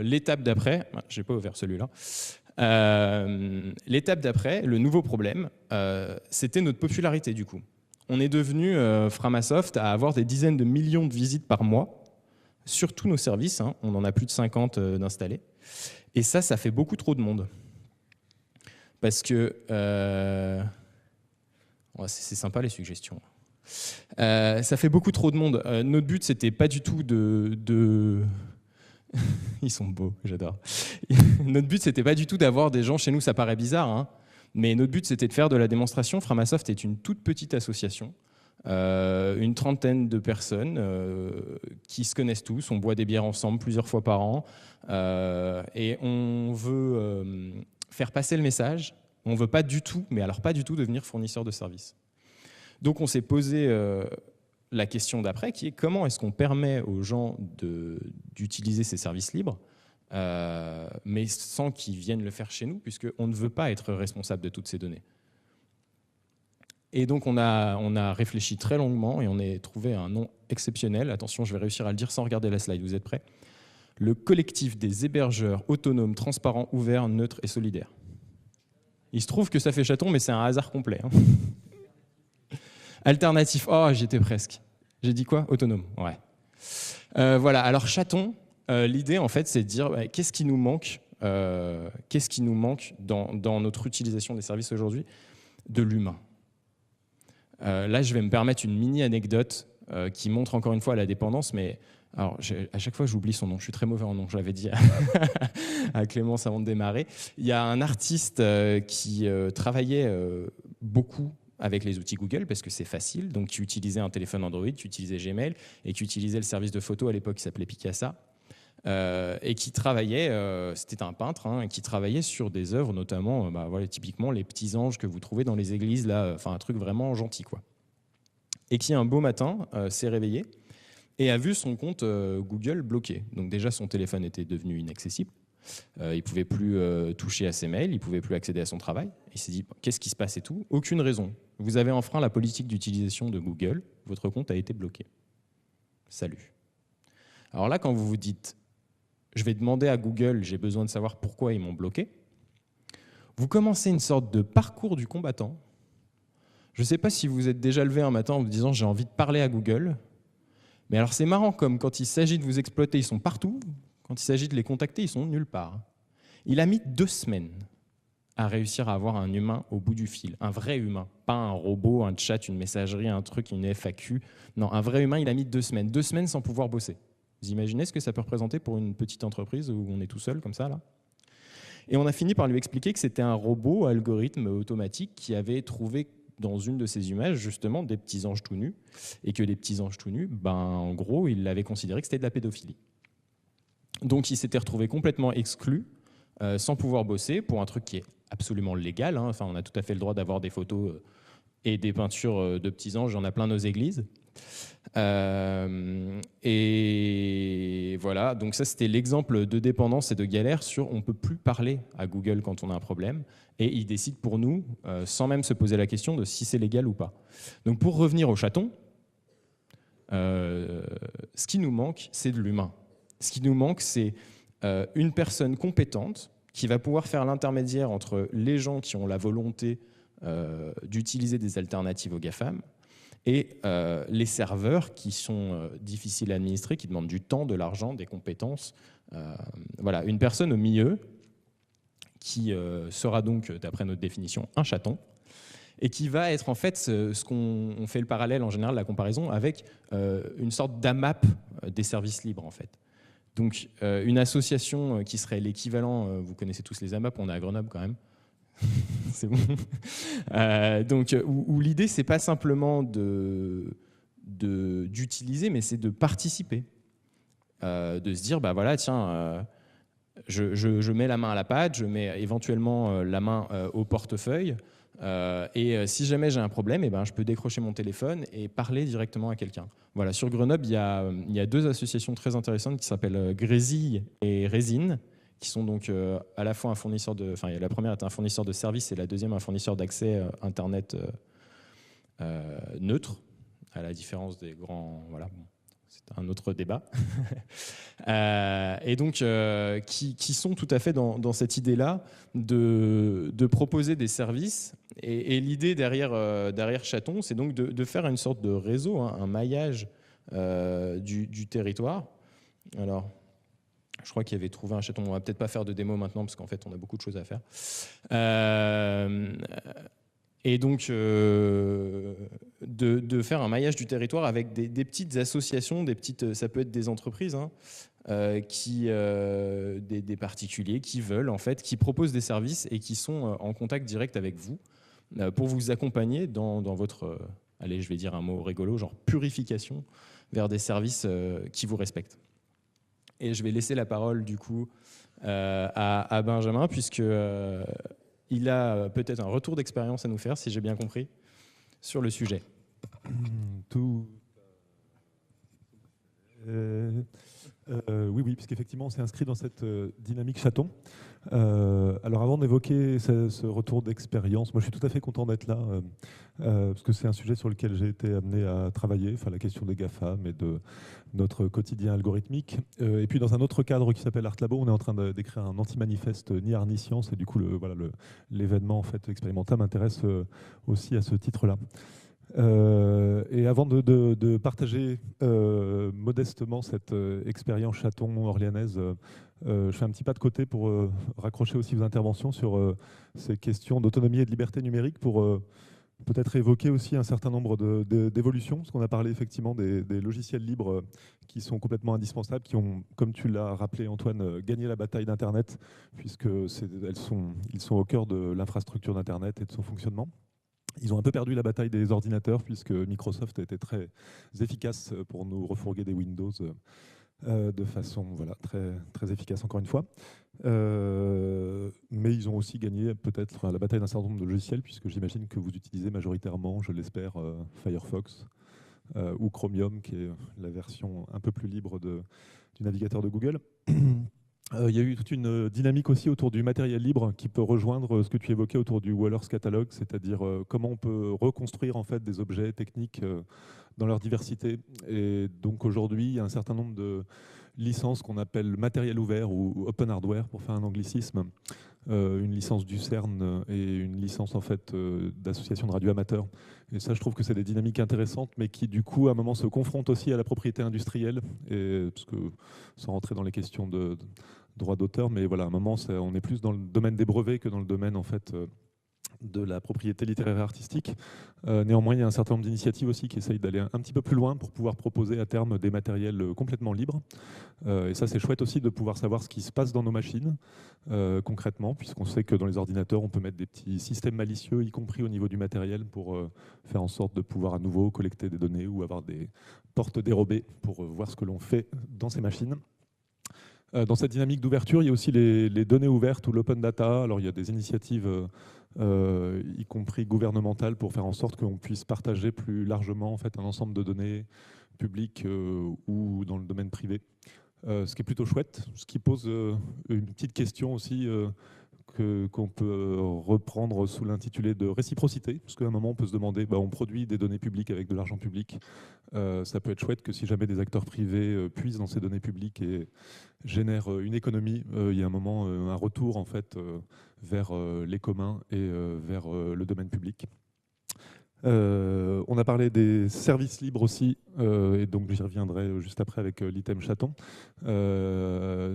[SPEAKER 3] l'étape d'après. Je n'ai pas ouvert celui-là. L'étape d'après, le nouveau problème, c'était notre popularité, du coup. On est devenu, Framasoft, à avoir des dizaines de millions de visites par mois sur tous nos services, hein. On en a plus de 50 d'installés. Et ça fait beaucoup trop de monde. Parce que... c'est sympa les suggestions. Ça fait beaucoup trop de monde. Notre but, c'était pas du tout de... Ils sont beaux, j'adore. Notre but, c'était pas du tout d'avoir des gens chez nous, ça paraît bizarre, hein, mais notre but, c'était de faire de la démonstration. Framasoft est une toute petite association, une trentaine de personnes qui se connaissent tous, on boit des bières ensemble plusieurs fois par an, et on veut faire passer le message. On ne veut pas du tout, mais alors pas du tout, devenir fournisseur de services. Donc on s'est posé la question d'après, qui est comment est-ce qu'on permet aux gens d'utiliser ces services libres, mais sans qu'ils viennent le faire chez nous, puisqu'on ne veut pas être responsable de toutes ces données. Et donc on a réfléchi très longuement et on a trouvé un nom exceptionnel. Attention, je vais réussir à le dire sans regarder la slide, vous êtes prêts? Le collectif des hébergeurs autonomes, transparents, ouverts, neutres et solidaires. Il se trouve que ça fait chaton, mais c'est un hasard complet, hein. Alternatif, oh, j'étais presque. J'ai dit quoi? Autonome, ouais. Voilà, alors chaton, l'idée en fait c'est de dire qu'est-ce qui nous manque dans notre utilisation des services aujourd'hui? De l'humain. Là je vais me permettre une mini anecdote qui montre encore une fois la dépendance, mais alors, à chaque fois j'oublie son nom, je suis très mauvais en nom, je l'avais dit à Clémence avant de démarrer. Il y a un artiste qui travaillait beaucoup avec les outils Google, parce que c'est facile. Donc tu utilisais un téléphone Android, tu utilisais Gmail, et tu utilisais le service de photo à l'époque qui s'appelait Picasa, et qui travaillait, c'était un peintre, hein, qui travaillait sur des œuvres, notamment, voilà, typiquement les petits anges que vous trouvez dans les églises, là, enfin un truc vraiment gentil, quoi. Et qui un beau matin s'est réveillé et a vu son compte Google bloqué. Donc déjà son téléphone était devenu inaccessible. Il ne pouvait plus toucher à ses mails, il ne pouvait plus accéder à son travail. Il s'est dit, qu'est-ce qui se passe et tout? Aucune raison. Vous avez enfreint la politique d'utilisation de Google, votre compte a été bloqué. Salut. Alors là, quand vous vous dites, je vais demander à Google, j'ai besoin de savoir pourquoi ils m'ont bloqué, vous commencez une sorte de parcours du combattant. Je ne sais pas si vous êtes déjà levé un matin en vous disant, j'ai envie de parler à Google. Mais alors c'est marrant, comme quand il s'agit de vous exploiter, ils sont partout. Quand il s'agit de les contacter, ils sont nulle part. Il a mis 2 semaines à réussir à avoir un humain au bout du fil, un vrai humain, pas un robot, un chat, une messagerie, un truc, une FAQ. Non, un vrai humain, il a mis 2 semaines. 2 semaines sans pouvoir bosser. Vous imaginez ce que ça peut représenter pour une petite entreprise où on est tout seul comme ça, là? Et on a fini par lui expliquer que c'était un robot, algorithme automatique qui avait trouvé dans une de ces images, justement, des petits anges tout nus, et que les petits anges tout nus, en gros, il avait considéré que c'était de la pédophilie. Donc il s'était retrouvé complètement exclu, sans pouvoir bosser, pour un truc qui est absolument légal, hein. Enfin, on a tout à fait le droit d'avoir des photos et des peintures de petits anges, il y en a plein nos églises. Et voilà, donc ça c'était l'exemple de dépendance et de galère sur on ne peut plus parler à Google quand on a un problème, et il décide pour nous, sans même se poser la question de si c'est légal ou pas. Donc pour revenir au chaton, ce qui nous manque, c'est de l'humain. Ce qui nous manque, c'est une personne compétente qui va pouvoir faire l'intermédiaire entre les gens qui ont la volonté d'utiliser des alternatives aux GAFAM et les serveurs qui sont difficiles à administrer, qui demandent du temps, de l'argent, des compétences. Voilà, une personne au milieu qui sera donc, d'après notre définition, un chaton, et qui va être en fait ce qu'on fait le parallèle en général, la comparaison, avec une sorte d'AMAP des services libres en fait. Donc une association qui serait l'équivalent, vous connaissez tous les AMAP, on est à Grenoble quand même, c'est bon. Donc où l'idée c'est pas simplement d'utiliser, mais c'est de participer, de se dire bah voilà tiens je mets la main à la pâte, je mets éventuellement la main au portefeuille. Et si jamais j'ai un problème, je peux décrocher mon téléphone et parler directement à quelqu'un. Voilà, sur Grenoble, il y a deux associations très intéressantes qui s'appellent Grésille et Résine, qui sont donc à la fois un fournisseur de... Enfin, la première est un fournisseur de services et la deuxième un fournisseur d'accès Internet neutre, à la différence des grands... Voilà, bon, c'est un autre débat. Et donc, qui sont tout à fait dans cette idée-là de proposer des services. Et l'idée derrière Chaton, c'est donc de faire une sorte de réseau, hein, un maillage du territoire. Alors, je crois qu'il y avait trouvé un chaton. On va peut-être pas faire de démo maintenant, parce qu'en fait, on a beaucoup de choses à faire. Et donc, de faire un maillage du territoire avec des petites associations, ça peut être des entreprises, hein, des particuliers qui veulent, en fait, qui proposent des services et qui sont en contact direct avec vous pour vous accompagner dans votre, allez, je vais dire un mot rigolo, genre purification vers des services qui vous respectent. Et je vais laisser la parole, du coup, à Benjamin, puisque... il a peut-être un retour d'expérience à nous faire, si j'ai bien compris, sur le sujet.
[SPEAKER 4] Oui, puisqu'effectivement, on s'est inscrit dans cette dynamique chaton. Alors, avant d'évoquer ce retour d'expérience, moi, je suis tout à fait content d'être là, parce que c'est un sujet sur lequel j'ai été amené à travailler, enfin, la question des GAFAM et de notre quotidien algorithmique. Et puis, dans un autre cadre qui s'appelle ArtLabo, on est en train d'écrire un anti-manifeste Ni Science, et du coup, l'événement en fait, expérimental m'intéresse aussi à ce titre-là. Et avant de partager modestement cette expérience chaton orléanaise, je fais un petit pas de côté pour raccrocher aussi vos interventions sur ces questions d'autonomie et de liberté numérique, pour peut-être évoquer aussi un certain nombre d'évolutions, parce qu'on a parlé effectivement des logiciels libres qui sont complètement indispensables, qui ont, comme tu l'as rappelé Antoine, gagné la bataille d'Internet, puisqu'ils sont au cœur de l'infrastructure d'Internet et de son fonctionnement. Ils ont un peu perdu la bataille des ordinateurs, puisque Microsoft a été très efficace pour nous refourguer des Windows de façon très, très efficace, encore une fois. Mais ils ont aussi gagné peut-être la bataille d'un certain nombre de logiciels, puisque j'imagine que vous utilisez majoritairement, je l'espère, Firefox ou Chromium, qui est la version un peu plus libre du navigateur de Google. Il y a eu toute une dynamique aussi autour du matériel libre qui peut rejoindre ce que tu évoquais autour du Waller's Catalog, c'est-à-dire comment on peut reconstruire en fait des objets techniques dans leur diversité. Et donc aujourd'hui, il y a un certain nombre de licences qu'on appelle matériel ouvert ou open hardware pour faire un anglicisme, une licence du CERN et une licence en fait d'association de radioamateurs. Et ça, je trouve que c'est des dynamiques intéressantes, mais qui du coup à un moment se confrontent aussi à la propriété industrielle, et parce que sans rentrer dans les questions de droit d'auteur, mais voilà, à un moment on est plus dans le domaine des brevets que dans le domaine en fait de la propriété littéraire et artistique. Néanmoins, il y a un certain nombre d'initiatives aussi qui essayent d'aller un petit peu plus loin pour pouvoir proposer à terme des matériels complètement libres. Et ça, c'est chouette aussi de pouvoir savoir ce qui se passe dans nos machines concrètement, puisqu'on sait que dans les ordinateurs, on peut mettre des petits systèmes malicieux, y compris au niveau du matériel, pour faire en sorte de pouvoir à nouveau collecter des données ou avoir des portes dérobées pour voir ce que l'on fait dans ces machines. Dans cette dynamique d'ouverture, il y a aussi les données ouvertes ou l'open data. Alors il y a des initiatives, y compris gouvernementales, pour faire en sorte qu'on puisse partager plus largement en fait, un ensemble de données publiques ou dans le domaine privé. Ce qui est plutôt chouette, ce qui pose une petite question aussi qu'on peut reprendre sous l'intitulé de réciprocité, parce qu'à un moment on peut se demander, on produit des données publiques avec de l'argent public, ça peut être chouette que si jamais des acteurs privés puissent dans ces données publiques et génèrent une économie, il y a un moment un retour en fait vers les communs et vers le domaine public. On a parlé des services libres aussi, et donc j'y reviendrai juste après avec l'item chaton.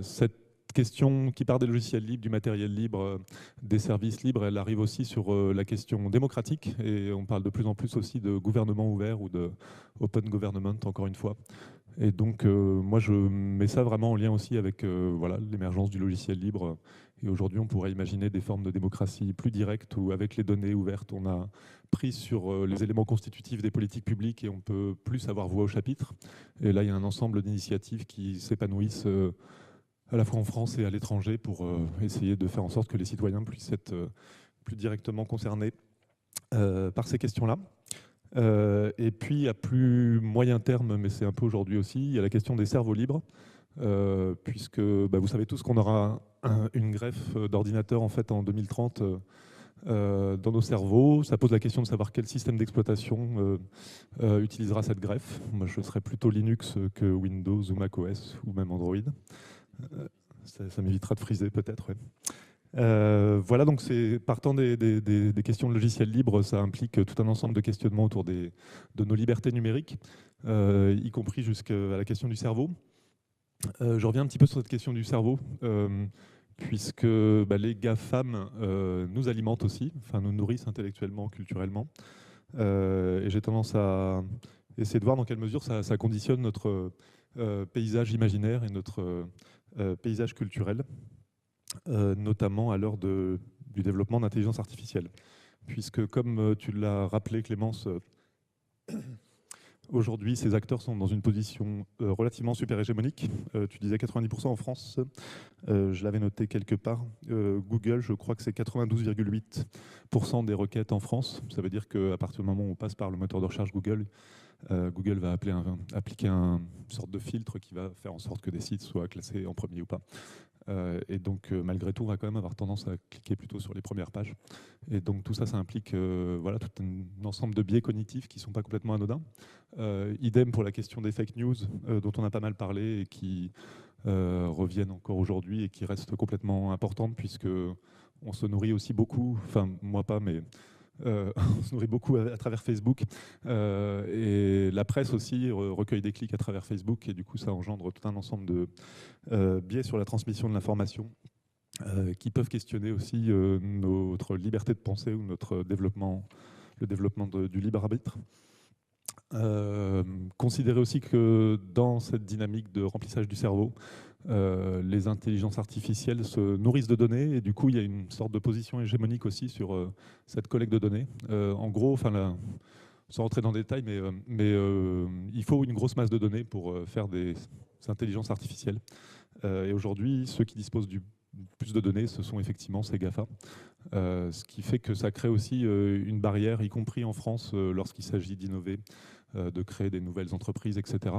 [SPEAKER 4] Cette question qui part des logiciels libres, du matériel libre, des services libres, elle arrive aussi sur la question démocratique, et on parle de plus en plus aussi de gouvernement ouvert ou de open government, encore une fois. Et donc moi je mets ça vraiment en lien aussi avec voilà, l'émergence du logiciel libre. Et aujourd'hui, on pourrait imaginer des formes de démocratie plus directes où, avec les données ouvertes, on a prise sur les éléments constitutifs des politiques publiques et on peut plus avoir voix au chapitre. Et là, il y a un ensemble d'initiatives qui s'épanouissent à la fois en France et à l'étranger pour essayer de faire en sorte que les citoyens puissent être plus directement concernés par ces questions-là. Et puis, à plus moyen terme, mais c'est un peu aujourd'hui aussi, il y a la question des cerveaux libres. Puisque vous savez tous qu'on aura une greffe d'ordinateurs en fait en 2030 dans nos cerveaux. Ça pose la question de savoir quel système d'exploitation utilisera cette greffe. Moi, je serais plutôt Linux que Windows ou macOS ou même Android. Ça m'évitera de friser peut-être. Ouais. Voilà, donc c'est partant des questions de logiciels libres, ça implique tout un ensemble de questionnements autour de nos libertés numériques, y compris jusqu'à la question du cerveau. Je reviens un petit peu sur cette question du cerveau, puisque les GAFAM nous alimentent aussi, enfin nous nourrissent intellectuellement, culturellement. Et j'ai tendance à essayer de voir dans quelle mesure ça conditionne notre paysage imaginaire et notre paysage culturel, notamment à l'heure du développement d'intelligence artificielle. Puisque, comme tu l'as rappelé, Clémence, aujourd'hui, ces acteurs sont dans une position relativement super hégémonique. Tu disais 90% en France, je l'avais noté quelque part. Google, je crois que c'est 92,8% des requêtes en France. Ça veut dire qu'à partir du moment où on passe par le moteur de recherche Google, Google va appliquer une sorte de filtre qui va faire en sorte que des sites soient classés en premier ou pas. Et donc, malgré tout, on va quand même avoir tendance à cliquer plutôt sur les premières pages. Et donc, tout ça, ça implique voilà, tout un ensemble de biais cognitifs qui ne sont pas complètement anodins. Idem pour la question des fake news, dont on a pas mal parlé et qui reviennent encore aujourd'hui et qui restent complètement importantes, puisque on se nourrit aussi beaucoup, enfin, moi pas, mais on se nourrit beaucoup à travers Facebook, et la presse aussi recueille des clics à travers Facebook, et du coup ça engendre tout un ensemble de biais sur la transmission de l'information qui peuvent questionner aussi notre liberté de penser ou notre développement, le développement du libre arbitre. Considérer aussi que dans cette dynamique de remplissage du cerveau, les intelligences artificielles se nourrissent de données, et du coup il y a une sorte de position hégémonique aussi sur cette collecte de données. En gros, sans rentrer dans le détail, mais il faut une grosse masse de données pour faire des intelligences artificielles. Et aujourd'hui, ceux qui disposent du plus de données, ce sont effectivement ces GAFA. Ce qui fait que ça crée aussi une barrière, y compris en France, lorsqu'il s'agit d'innover, de créer des nouvelles entreprises, etc.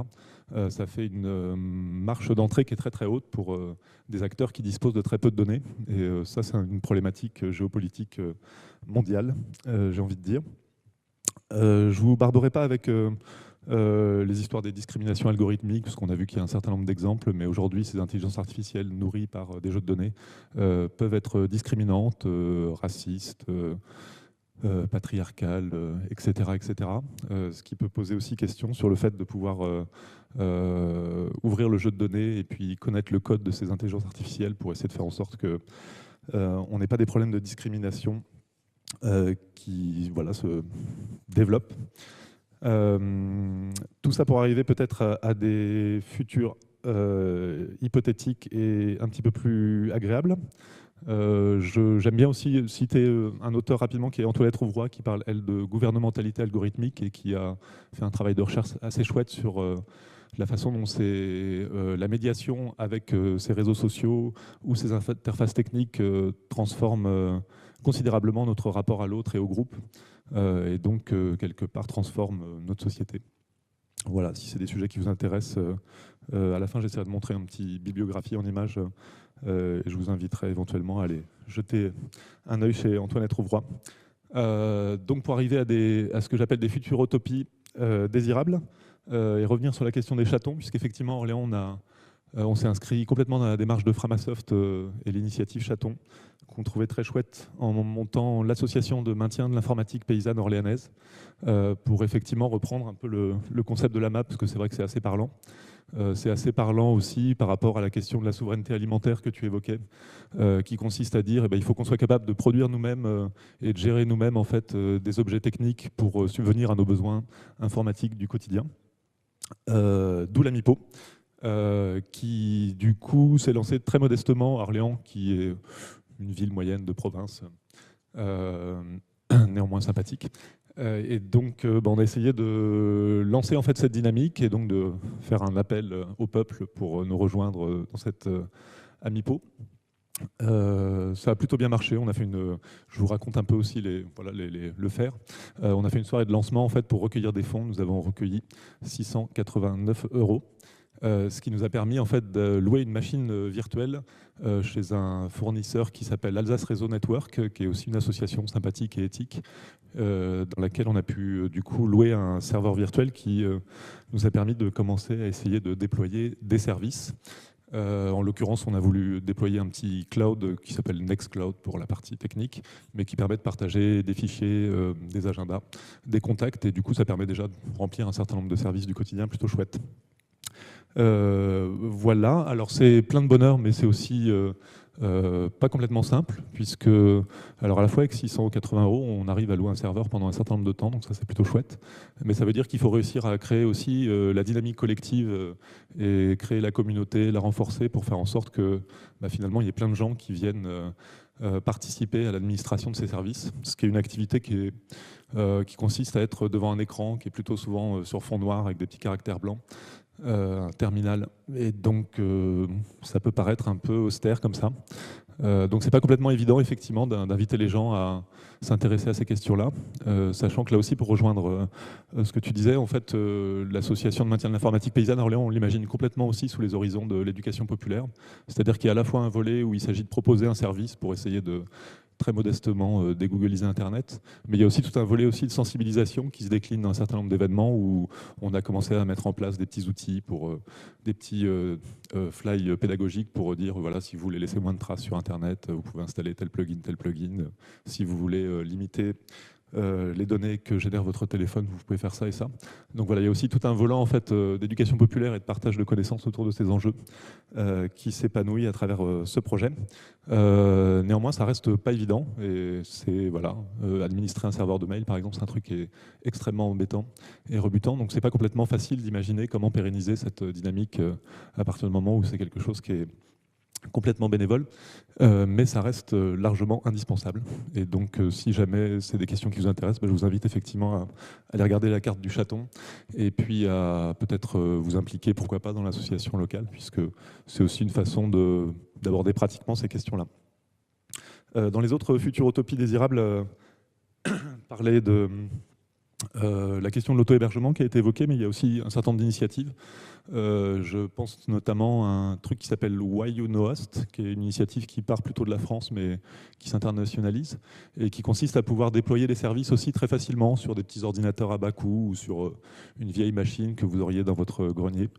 [SPEAKER 4] Ça fait une marche d'entrée qui est très très haute pour des acteurs qui disposent de très peu de données. Et ça, c'est une problématique géopolitique mondiale, j'ai envie de dire. Je ne vous barberai pas avec les histoires des discriminations algorithmiques, parce qu'on a vu qu'il y a un certain nombre d'exemples, mais aujourd'hui, ces intelligences artificielles nourries par des jeux de données peuvent être discriminantes, racistes, patriarcales, etc. etc. Ce qui peut poser aussi question sur le fait de pouvoir ouvrir le jeu de données et puis connaître le code de ces intelligences artificielles pour essayer de faire en sorte qu'on n'ait pas des problèmes de discrimination qui se développent. Tout ça pour arriver peut-être à des futurs hypothétiques et un petit peu plus agréables. J'aime bien aussi citer un auteur rapidement qui est Antoinette Rouvroy, qui parle, elle, de gouvernementalité algorithmique et qui a fait un travail de recherche assez chouette sur la façon dont la médiation avec ces réseaux sociaux ou ces interfaces techniques transforme considérablement notre rapport à l'autre et au groupe, et donc quelque part transforme notre société. Voilà, si c'est des sujets qui vous intéressent, à la fin j'essaierai de montrer une petite bibliographie en images, et je vous inviterai éventuellement à aller jeter un œil chez Antoinette Rouvroy. Donc pour arriver à ce que j'appelle des futurotopies désirables, et revenir sur la question des chatons, puisqu'effectivement Orléans, on s'est inscrit complètement dans la démarche de Framasoft et l'initiative Chaton, qu'on trouvait très chouette en montant l'association de maintien de l'informatique paysanne orléanaise, pour effectivement reprendre un peu le concept de la map, parce que c'est vrai que c'est assez parlant. C'est assez parlant aussi par rapport à la question de la souveraineté alimentaire que tu évoquais, qui consiste à dire il faut qu'on soit capable de produire nous-mêmes et de gérer nous-mêmes en fait, des objets techniques pour subvenir à nos besoins informatiques du quotidien. D'où la MIPO, qui du coup s'est lancée très modestement à Orléans, qui est une ville moyenne de province, néanmoins sympathique. Et donc, on a essayé de lancer en fait cette dynamique et donc de faire un appel au peuple pour nous rejoindre dans cette Amipo. Ça a plutôt bien marché. On a fait je vous raconte un peu aussi le faire. On a fait une soirée de lancement en fait pour recueillir des fonds. Nous avons recueilli 689 €. Ce qui nous a permis en fait de louer une machine virtuelle chez un fournisseur qui s'appelle Alsace Réseau Network, qui est aussi une association sympathique et éthique, dans laquelle on a pu du coup louer un serveur virtuel qui nous a permis de commencer à essayer de déployer des services. En l'occurrence, on a voulu déployer un petit cloud qui s'appelle Nextcloud pour la partie technique, mais qui permet de partager des fichiers, des agendas, des contacts, et du coup ça permet déjà de remplir un certain nombre de services du quotidien plutôt chouette. Voilà, alors c'est plein de bonheur, mais c'est aussi pas complètement simple, puisque alors à la fois avec 680 €, on arrive à louer un serveur pendant un certain nombre de temps, donc ça c'est plutôt chouette, mais ça veut dire qu'il faut réussir à créer aussi la dynamique collective et créer la communauté, la renforcer pour faire en sorte que finalement il y ait plein de gens qui viennent participer à l'administration de ces services, ce qui est une activité qui consiste à être devant un écran qui est plutôt souvent sur fond noir avec des petits caractères blancs, un terminal, et donc ça peut paraître un peu austère comme ça. Donc c'est pas complètement évident effectivement d'inviter les gens à s'intéresser à ces questions-là, sachant que là aussi, pour rejoindre ce que tu disais, en fait l'association de maintien de l'informatique paysanne à Orléans, on l'imagine complètement aussi sous les horizons de l'éducation populaire, c'est-à-dire qu'il y a à la fois un volet où il s'agit de proposer un service pour essayer de très modestement dégoogliser Internet, mais il y a aussi tout un volet aussi de sensibilisation qui se décline dans un certain nombre d'événements où on a commencé à mettre en place des petits outils, pour des petits fly pédagogiques pour dire voilà, si vous voulez laisser moins de traces sur Internet, vous pouvez installer tel plugin. Si vous voulez limiter les données que génère votre téléphone, vous pouvez faire ça et ça. Donc voilà, il y a aussi tout un volant en fait, d'éducation populaire et de partage de connaissances autour de ces enjeux qui s'épanouit à travers ce projet. Néanmoins, ça reste pas évident, et c'est administrer un serveur de mail par exemple, c'est un truc qui est extrêmement embêtant et rebutant, donc c'est pas complètement facile d'imaginer comment pérenniser cette dynamique à partir du moment où c'est quelque chose qui est complètement bénévole, mais ça reste largement indispensable. Et donc, si jamais c'est des questions qui vous intéressent, je vous invite effectivement à aller regarder la carte du chaton, et puis à peut-être vous impliquer, pourquoi pas, dans l'association locale, puisque c'est aussi une façon d'aborder pratiquement ces questions-là. Dans les autres futures utopies désirables, parler de la question de l'auto-hébergement qui a été évoquée, mais il y a aussi un certain nombre d'initiatives. Je pense notamment à un truc qui s'appelle Why You Know Host, qui est une initiative qui part plutôt de la France, mais qui s'internationalise, et qui consiste à pouvoir déployer des services aussi très facilement sur des petits ordinateurs à bas coût ou sur une vieille machine que vous auriez dans votre grenier.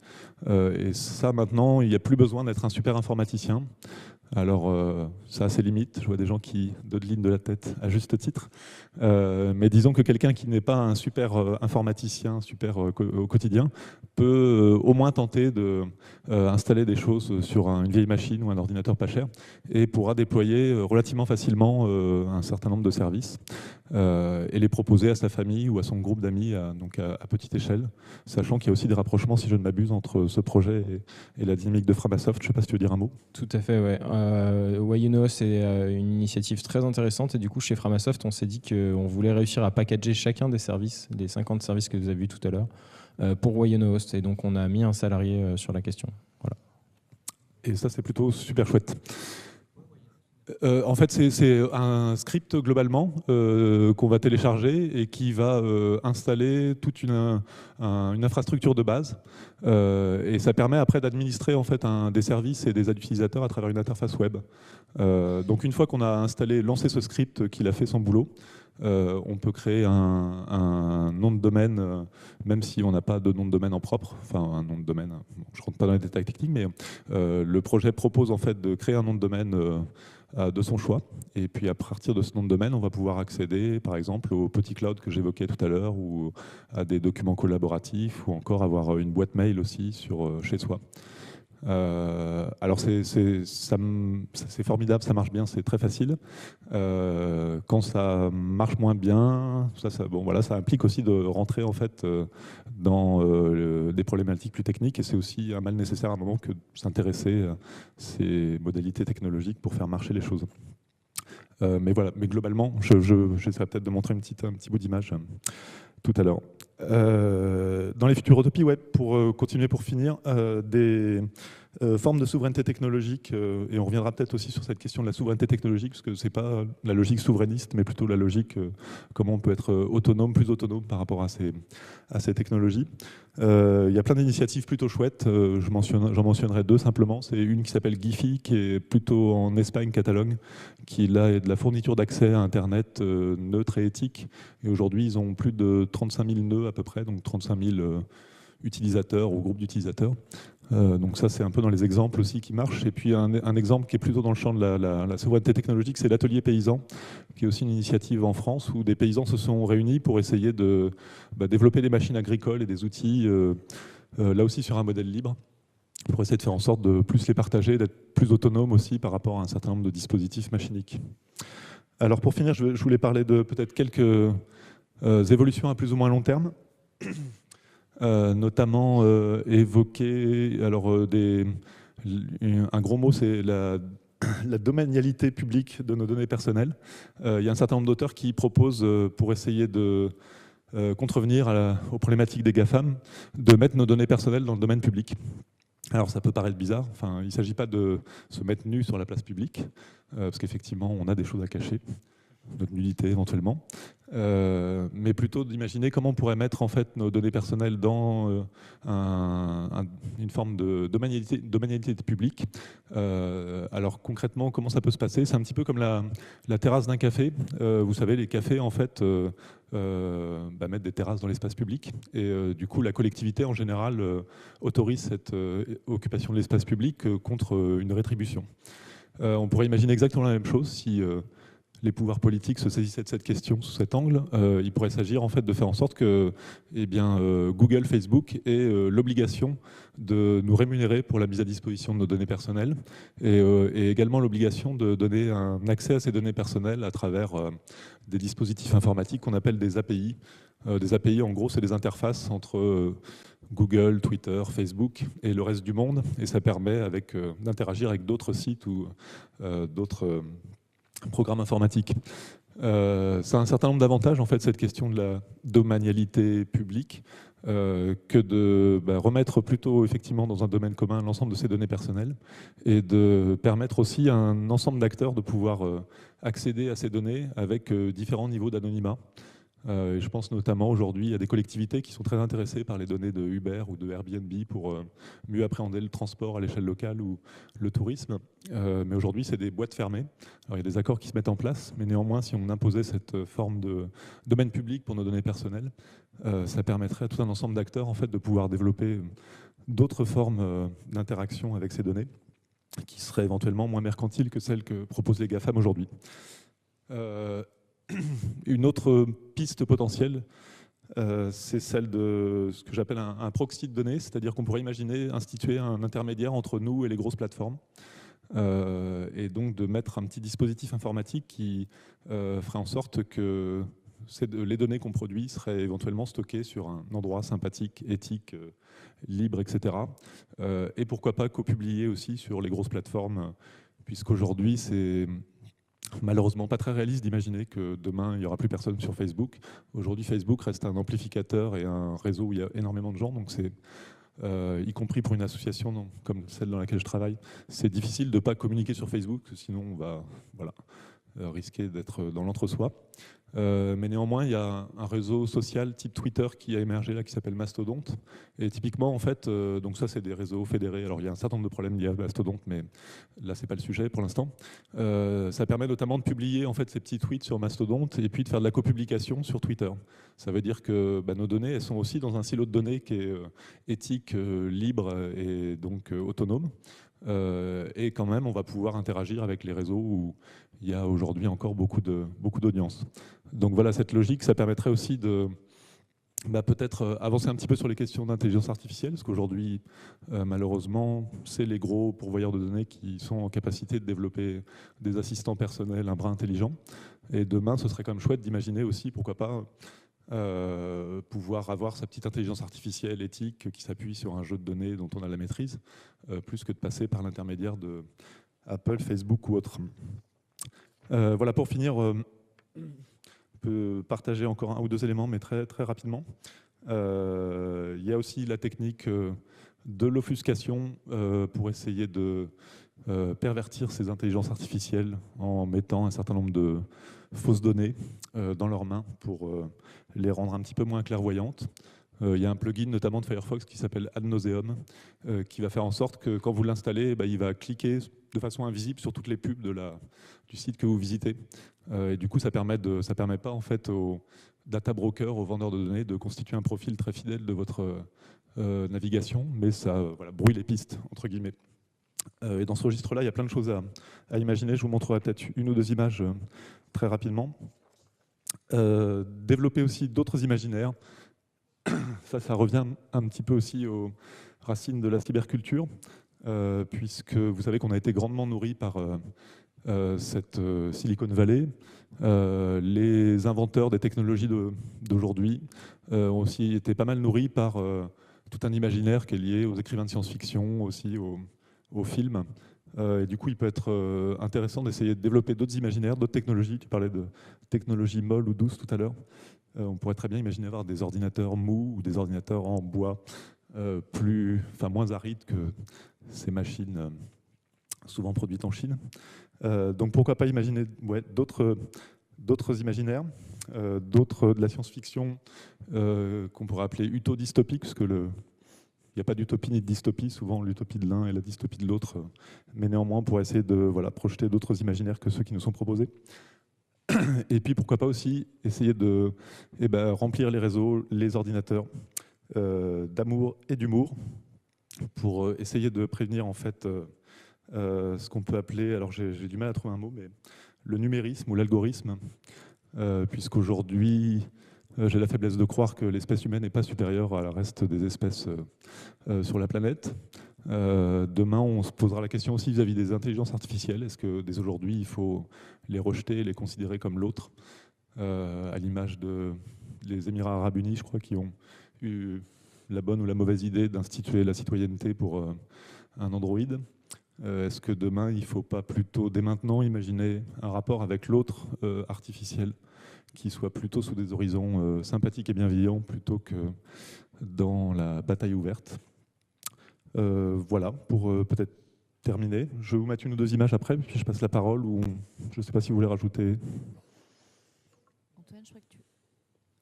[SPEAKER 4] Et ça, maintenant, il n'y a plus besoin d'être un super informaticien. Alors, ça a ses limites. Je vois des gens qui dodelinent de la tête à juste titre. Mais disons que quelqu'un qui n'est pas un super informaticien, super au quotidien, peut au moins tenter d'installer des choses sur une vieille machine ou un ordinateur pas cher, et pourra déployer relativement facilement un certain nombre de services et les proposer à sa famille ou à son groupe d'amis, donc à petite échelle, sachant qu'il y a aussi des rapprochements, si je ne m'abuse, entre ce projet et la dynamique de Framasoft. Je ne sais pas si tu veux dire un mot.
[SPEAKER 5] Tout à fait, ouais. Why You Know, c'est une initiative très intéressante, et du coup chez Framasoft on s'est dit qu'on voulait réussir à packager chacun des services, les 50 services que vous avez vus tout à l'heure, pour Wayonhost. Et donc, on a mis un salarié sur la question. Voilà.
[SPEAKER 4] Et ça, c'est plutôt super chouette. En fait, c'est un script globalement qu'on va télécharger et qui va installer toute une infrastructure de base. Et ça permet après d'administrer en fait des services et des utilisateurs à travers une interface web. Donc une fois qu'on a lancé ce script qu'il a fait son boulot, on peut créer un nom de domaine, même si on n'a pas de nom de domaine en propre. Enfin, un nom de domaine, bon, je ne rentre pas dans les détails techniques, mais le projet propose en fait de créer un nom de domaine de son choix. Et puis à partir de ce nom de domaine, on va pouvoir accéder par exemple au petit cloud que j'évoquais tout à l'heure, ou à des documents collaboratifs, ou encore avoir une boîte mail aussi chez soi. Alors c'est formidable, ça marche bien, c'est très facile. Quand ça marche moins bien, bon, voilà, ça implique aussi de rentrer en fait dans des problématiques plus techniques, et c'est aussi un mal nécessaire à un moment que de s'intéresser à ces modalités technologiques pour faire marcher les choses. Mais voilà, mais globalement, j'essaierai peut-être de montrer un petit bout d'image tout à l'heure. Dans les futures utopies, ouais, pour continuer, pour finir, des formes de souveraineté technologique, et on reviendra peut-être aussi sur cette question de la souveraineté technologique, parce que c'est pas la logique souverainiste, mais plutôt la logique comment on peut être autonome, plus autonome par rapport à ces technologies. Il y a plein d'initiatives plutôt chouettes, j'en mentionnerai deux simplement. C'est une qui s'appelle Giphy, qui est plutôt en Espagne, Catalogne, qui là est de la fourniture d'accès à Internet neutre et éthique. Et aujourd'hui, ils ont plus de 35 000 nœuds à peu près, donc 35 000 utilisateurs ou groupes d'utilisateurs. Donc ça, c'est un peu dans les exemples aussi qui marchent. Et puis un exemple qui est plutôt dans le champ de la souveraineté technologique, c'est l'Atelier Paysan, qui est aussi une initiative en France où des paysans se sont réunis pour essayer de développer des machines agricoles et des outils, là aussi sur un modèle libre, pour essayer de faire en sorte de plus les partager, d'être plus autonome aussi par rapport à un certain nombre de dispositifs machiniques. Alors pour finir, je voulais parler de peut-être quelques évolutions à plus ou moins long terme. Notamment évoquer, alors un gros mot, c'est la domanialité publique de nos données personnelles. Il y a un certain nombre d'auteurs qui proposent, pour essayer de contrevenir aux problématiques des GAFAM, de mettre nos données personnelles dans le domaine public. Alors ça peut paraître bizarre, enfin, il ne s'agit pas de se mettre nu sur la place publique, parce qu'effectivement on a des choses à cacher, notre nudité éventuellement, mais plutôt d'imaginer comment on pourrait mettre en fait nos données personnelles dans une forme de domanialité publique. Alors concrètement, comment ça peut se passer? C'est un petit peu comme la terrasse d'un café. Vous savez, les cafés en fait mettent des terrasses dans l'espace public, et du coup la collectivité en général autorise cette occupation de l'espace public contre une rétribution. On pourrait imaginer exactement la même chose si les pouvoirs politiques se saisissaient de cette question sous cet angle. Il pourrait s'agir en fait de faire en sorte que Google, Facebook aient l'obligation de nous rémunérer pour la mise à disposition de nos données personnelles, et également l'obligation de donner un accès à ces données personnelles à travers des dispositifs informatiques qu'on appelle des API. Des API, en gros, c'est des interfaces entre Google, Twitter, Facebook et le reste du monde, et ça permet d'interagir avec d'autres sites ou d'autres programme informatique. Ça a un certain nombre d'avantages, en fait, cette question de la domanialité publique, que de remettre plutôt effectivement dans un domaine commun l'ensemble de ces données personnelles, et de permettre aussi à un ensemble d'acteurs de pouvoir accéder à ces données avec différents niveaux d'anonymat. Je pense notamment aujourd'hui à des collectivités qui sont très intéressées par les données de Uber ou de Airbnb pour mieux appréhender le transport à l'échelle locale ou le tourisme. Mais aujourd'hui, c'est des boîtes fermées. Alors, il y a des accords qui se mettent en place, mais néanmoins, si on imposait cette forme de domaine public pour nos données personnelles, ça permettrait à tout un ensemble d'acteurs en fait, de pouvoir développer d'autres formes d'interaction avec ces données qui seraient éventuellement moins mercantiles que celles que proposent les GAFAM aujourd'hui. Une autre piste potentielle, c'est celle de ce que j'appelle un proxy de données, c'est-à-dire qu'on pourrait imaginer instituer un intermédiaire entre nous et les grosses plateformes, et donc de mettre un petit dispositif informatique qui ferait en sorte que les données qu'on produit seraient éventuellement stockées sur un endroit sympathique, éthique, libre, etc. Et pourquoi pas co-publiées aussi sur les grosses plateformes, puisqu'aujourd'hui c'est malheureusement pas très réaliste d'imaginer que demain, il n'y aura plus personne sur Facebook. Aujourd'hui, Facebook reste un amplificateur et un réseau où il y a énormément de gens, donc c'est, y compris pour une association comme celle dans laquelle je travaille, c'est difficile de ne pas communiquer sur Facebook, sinon on va risquer d'être dans l'entre-soi. Mais néanmoins, il y a un réseau social type Twitter qui a émergé là, qui s'appelle Mastodonte. Et typiquement, en fait, donc ça, c'est des réseaux fédérés. Alors, il y a un certain nombre de problèmes liés à Mastodonte, mais là, c'est pas le sujet pour l'instant. Ça permet notamment de publier en fait ces petits tweets sur Mastodonte et puis de faire de la copublication sur Twitter. Ça veut dire que nos données, elles sont aussi dans un silo de données qui est éthique, libre et donc autonome. Et quand même, on va pouvoir interagir avec les réseaux où il y a aujourd'hui encore beaucoup d'audience. Donc voilà, cette logique, ça permettrait aussi de peut-être avancer un petit peu sur les questions d'intelligence artificielle, parce qu'aujourd'hui, malheureusement, c'est les gros pourvoyeurs de données qui sont en capacité de développer des assistants personnels, un brin intelligent. Et demain, ce serait quand même chouette d'imaginer aussi, pourquoi pas, pouvoir avoir sa petite intelligence artificielle éthique qui s'appuie sur un jeu de données dont on a la maîtrise, plus que de passer par l'intermédiaire de Apple, Facebook ou autre. Voilà, pour finir, on peut partager encore un ou deux éléments, mais très, très rapidement. Il y a aussi la technique de l'offuscation pour essayer de pervertir ces intelligences artificielles en mettant un certain nombre de fausses données dans leurs mains pour les rendre un petit peu moins clairvoyantes. Il y a un plugin notamment de Firefox qui s'appelle Ad Nauseam qui va faire en sorte que quand vous l'installez, il va cliquer de façon invisible sur toutes les pubs du site que vous visitez. Et du coup, ça permet pas en fait aux data brokers, aux vendeurs de données, de constituer un profil très fidèle de votre navigation, mais ça brouille les pistes, entre guillemets. Et dans ce registre-là, il y a plein de choses à imaginer. Je vous montrerai peut-être une ou deux images très rapidement. Développer aussi d'autres imaginaires. Ça revient un petit peu aussi aux racines de la cyberculture, puisque vous savez qu'on a été grandement nourri par cette Silicon Valley. Les inventeurs des technologies d'aujourd'hui ont aussi été pas mal nourris par tout un imaginaire qui est lié aux écrivains de science-fiction, aussi aux films. Et du coup, il peut être intéressant d'essayer de développer d'autres imaginaires, d'autres technologies. Tu parlais de technologies molles ou douces tout à l'heure. On pourrait très bien imaginer avoir des ordinateurs mous ou des ordinateurs en bois moins arides que ces machines souvent produites en Chine. Donc pourquoi pas imaginer d'autres imaginaires, d'autres de la science-fiction qu'on pourrait appeler utodystopique, parce que il n'y a pas d'utopie ni de dystopie, souvent l'utopie de l'un et la dystopie de l'autre, mais néanmoins on pourrait essayer de projeter d'autres imaginaires que ceux qui nous sont proposés. Et puis pourquoi pas aussi essayer de remplir les réseaux, les ordinateurs d'amour et d'humour pour essayer de prévenir en fait ce qu'on peut appeler, alors j'ai du mal à trouver un mot, mais le numérisme ou l'algorithme, puisqu'aujourd'hui j'ai la faiblesse de croire que l'espèce humaine n'est pas supérieure à la reste des espèces sur la planète. Demain, on se posera la question aussi vis-à-vis des intelligences artificielles. Est-ce que dès aujourd'hui, il faut les rejeter et les considérer comme l'autre, à l'image des Émirats arabes unis, je crois, qui ont eu la bonne ou la mauvaise idée d'instituer la citoyenneté pour un androïde. Est-ce que demain, il ne faut pas plutôt, dès maintenant, imaginer un rapport avec l'autre artificiel qui soit plutôt sous des horizons sympathiques et bienveillants plutôt que dans la bataille ouverte. Voilà, pour peut-être terminer. Je vais vous mettre une ou deux images après, puis je passe la parole. Je ne sais pas si vous voulez rajouter.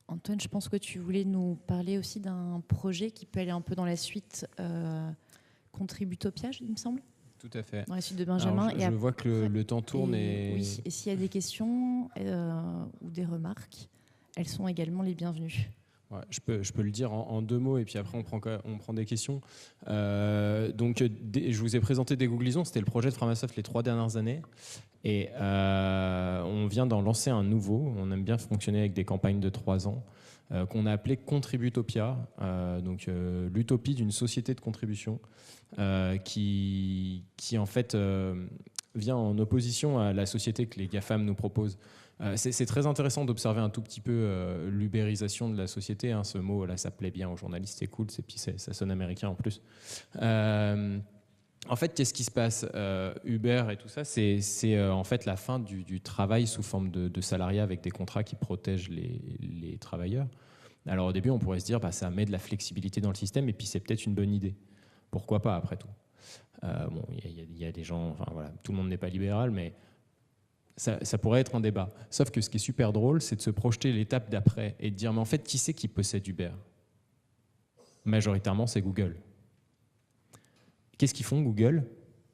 [SPEAKER 1] Antoine, je pense que tu voulais nous parler aussi d'un projet qui peut aller un peu dans la suite Contributopia, il me semble.
[SPEAKER 5] Tout à fait.
[SPEAKER 1] Dans la suite de Benjamin.
[SPEAKER 5] Alors, je vois que le temps tourne.
[SPEAKER 1] Oui, et s'il y a des questions ou des remarques, elles sont également les bienvenues.
[SPEAKER 5] Ouais, je peux le dire en deux mots et puis après on prend des questions. Donc je vous ai présenté Dégooglisons, c'était le projet de Framasoft les 3 dernières années et on vient d'en lancer un nouveau. On aime bien fonctionner avec des campagnes de 3 ans qu'on a appelé Contributopia, donc l'utopie d'une société de contribution qui en fait vient en opposition à la société que les GAFAM nous proposent. C'est très intéressant d'observer un tout petit peu l'ubérisation de la société. Ce mot, là, ça plaît bien aux journalistes, c'est cool, puis ça sonne américain en plus. En fait, qu'est-ce qui se passe Uber et tout ça, c'est en fait la fin du travail sous forme de salariat avec des contrats qui protègent les travailleurs. Alors au début, on pourrait se dire ça met de la flexibilité dans le système et puis c'est peut-être une bonne idée. Pourquoi pas après tout. Bon, il y a des gens, enfin voilà, tout le monde n'est pas libéral, mais ça pourrait être un débat. Sauf que ce qui est super drôle, c'est de se projeter l'étape d'après et de dire mais en fait, qui c'est qui possède Uber ? Majoritairement, c'est Google. Qu'est-ce qu'ils font Google ?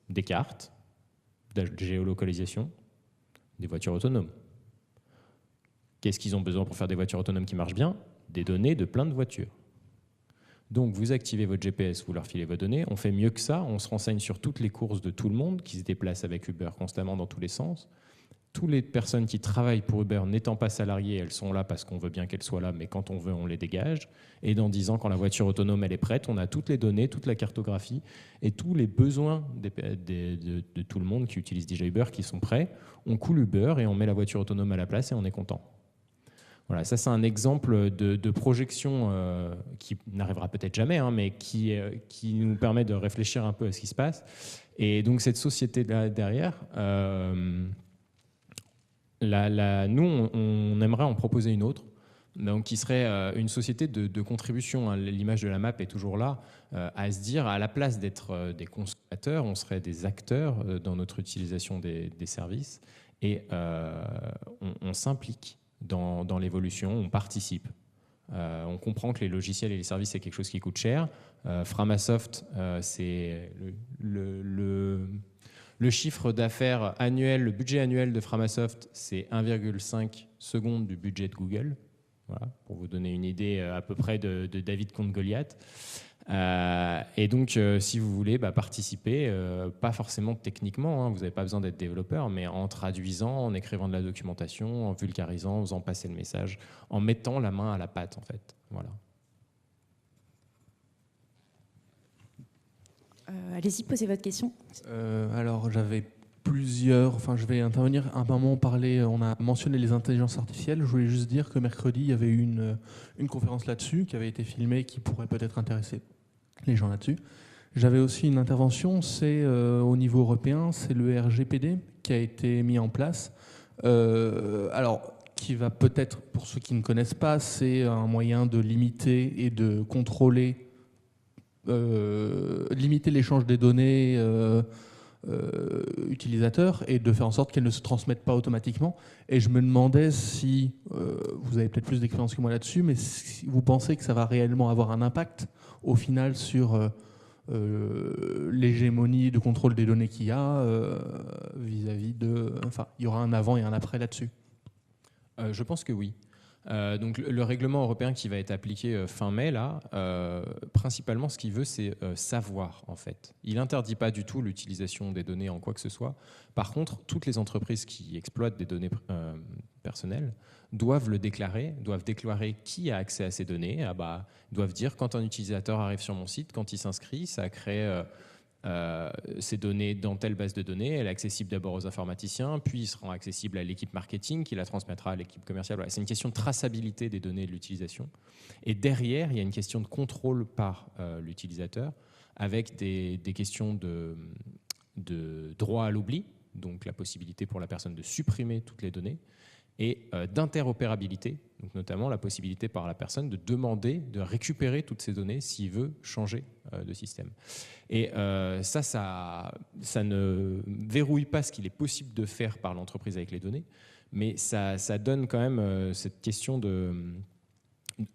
[SPEAKER 5] Des cartes, de la géolocalisation, des voitures autonomes. Qu'est-ce qu'ils ont besoin pour faire des voitures autonomes qui marchent bien ? Des données de plein de voitures. Donc vous activez votre GPS, vous leur filez vos données, on fait mieux que ça, on se renseigne sur toutes les courses de tout le monde qui se déplacent avec Uber constamment dans tous les sens. Toutes les personnes qui travaillent pour Uber n'étant pas salariées, elles sont là parce qu'on veut bien qu'elles soient là, mais quand on veut, on les dégage. Et dans 10 ans, quand la voiture autonome elle est prête, on a toutes les données, toute la cartographie et tous les besoins de tout le monde qui utilise déjà Uber qui sont prêts. On coule Uber et on met la voiture autonome à la place et on est content. Voilà, ça c'est un exemple de projection qui n'arrivera peut-être jamais, mais qui nous permet de réfléchir un peu à ce qui se passe. Et donc cette société-là derrière, nous on aimerait en proposer une autre, donc qui serait une société de contribution. L'image de la map est toujours là, à se dire à la place d'être des consommateurs, on serait des acteurs dans notre utilisation des services et on s'implique dans l'évolution, on participe. On comprend que les logiciels et les services, c'est quelque chose qui coûte cher. Framasoft, c'est le chiffre d'affaires annuel, le budget annuel de Framasoft, c'est 1,5 secondes du budget de Google. Voilà, pour vous donner une idée à peu près de David contre Goliath. Et donc, si vous voulez participer, pas forcément techniquement, vous n'avez pas besoin d'être développeur, mais en traduisant, en écrivant de la documentation, en vulgarisant, en faisant passer le message, en mettant la main à la pâte, en fait. Voilà.
[SPEAKER 1] Allez-y, posez votre question.
[SPEAKER 6] Alors, j'avais je vais intervenir à un moment, on a mentionné les intelligences artificielles. Je voulais juste dire que mercredi, il y avait eu une conférence là-dessus qui avait été filmée, qui pourrait peut-être intéresser les gens là-dessus. J'avais aussi une intervention, c'est au niveau européen, c'est le RGPD qui a été mis en place. Alors, qui va peut-être, pour ceux qui ne connaissent pas, c'est un moyen de limiter et de contrôler, limiter l'échange des données utilisateurs et de faire en sorte qu'elles ne se transmettent pas automatiquement. Et je me demandais si, vous avez peut-être plus d'expérience que moi là-dessus, mais si vous pensez que ça va réellement avoir un impact au final sur l'hégémonie de contrôle des données qu'il y a vis-à-vis de... Enfin, il y aura un avant et un après là-dessus.
[SPEAKER 5] Je pense que oui. Donc le règlement européen qui va être appliqué fin mai, là, principalement ce qu'il veut, c'est savoir, en fait. Il n'interdit pas du tout l'utilisation des données en quoi que ce soit. Par contre, toutes les entreprises qui exploitent des données personnelles doivent le déclarer, doivent déclarer qui a accès à ces données. Doivent dire quand un utilisateur arrive sur mon site, quand il s'inscrit, ça crée... ces données dans telle base de données, elle est accessible d'abord aux informaticiens, puis il sera accessible à l'équipe marketing qui la transmettra à l'équipe commerciale. Voilà, c'est une question de traçabilité des données et de l'utilisation. Et derrière, il y a une question de contrôle par l'utilisateur avec des questions de droit à l'oubli, donc la possibilité pour la personne de supprimer toutes les données, et d'interopérabilité, donc notamment la possibilité par la personne de demander de récupérer toutes ces données s'il veut changer de système. Et ça ne verrouille pas ce qu'il est possible de faire par l'entreprise avec les données, mais ça donne quand même cette question de...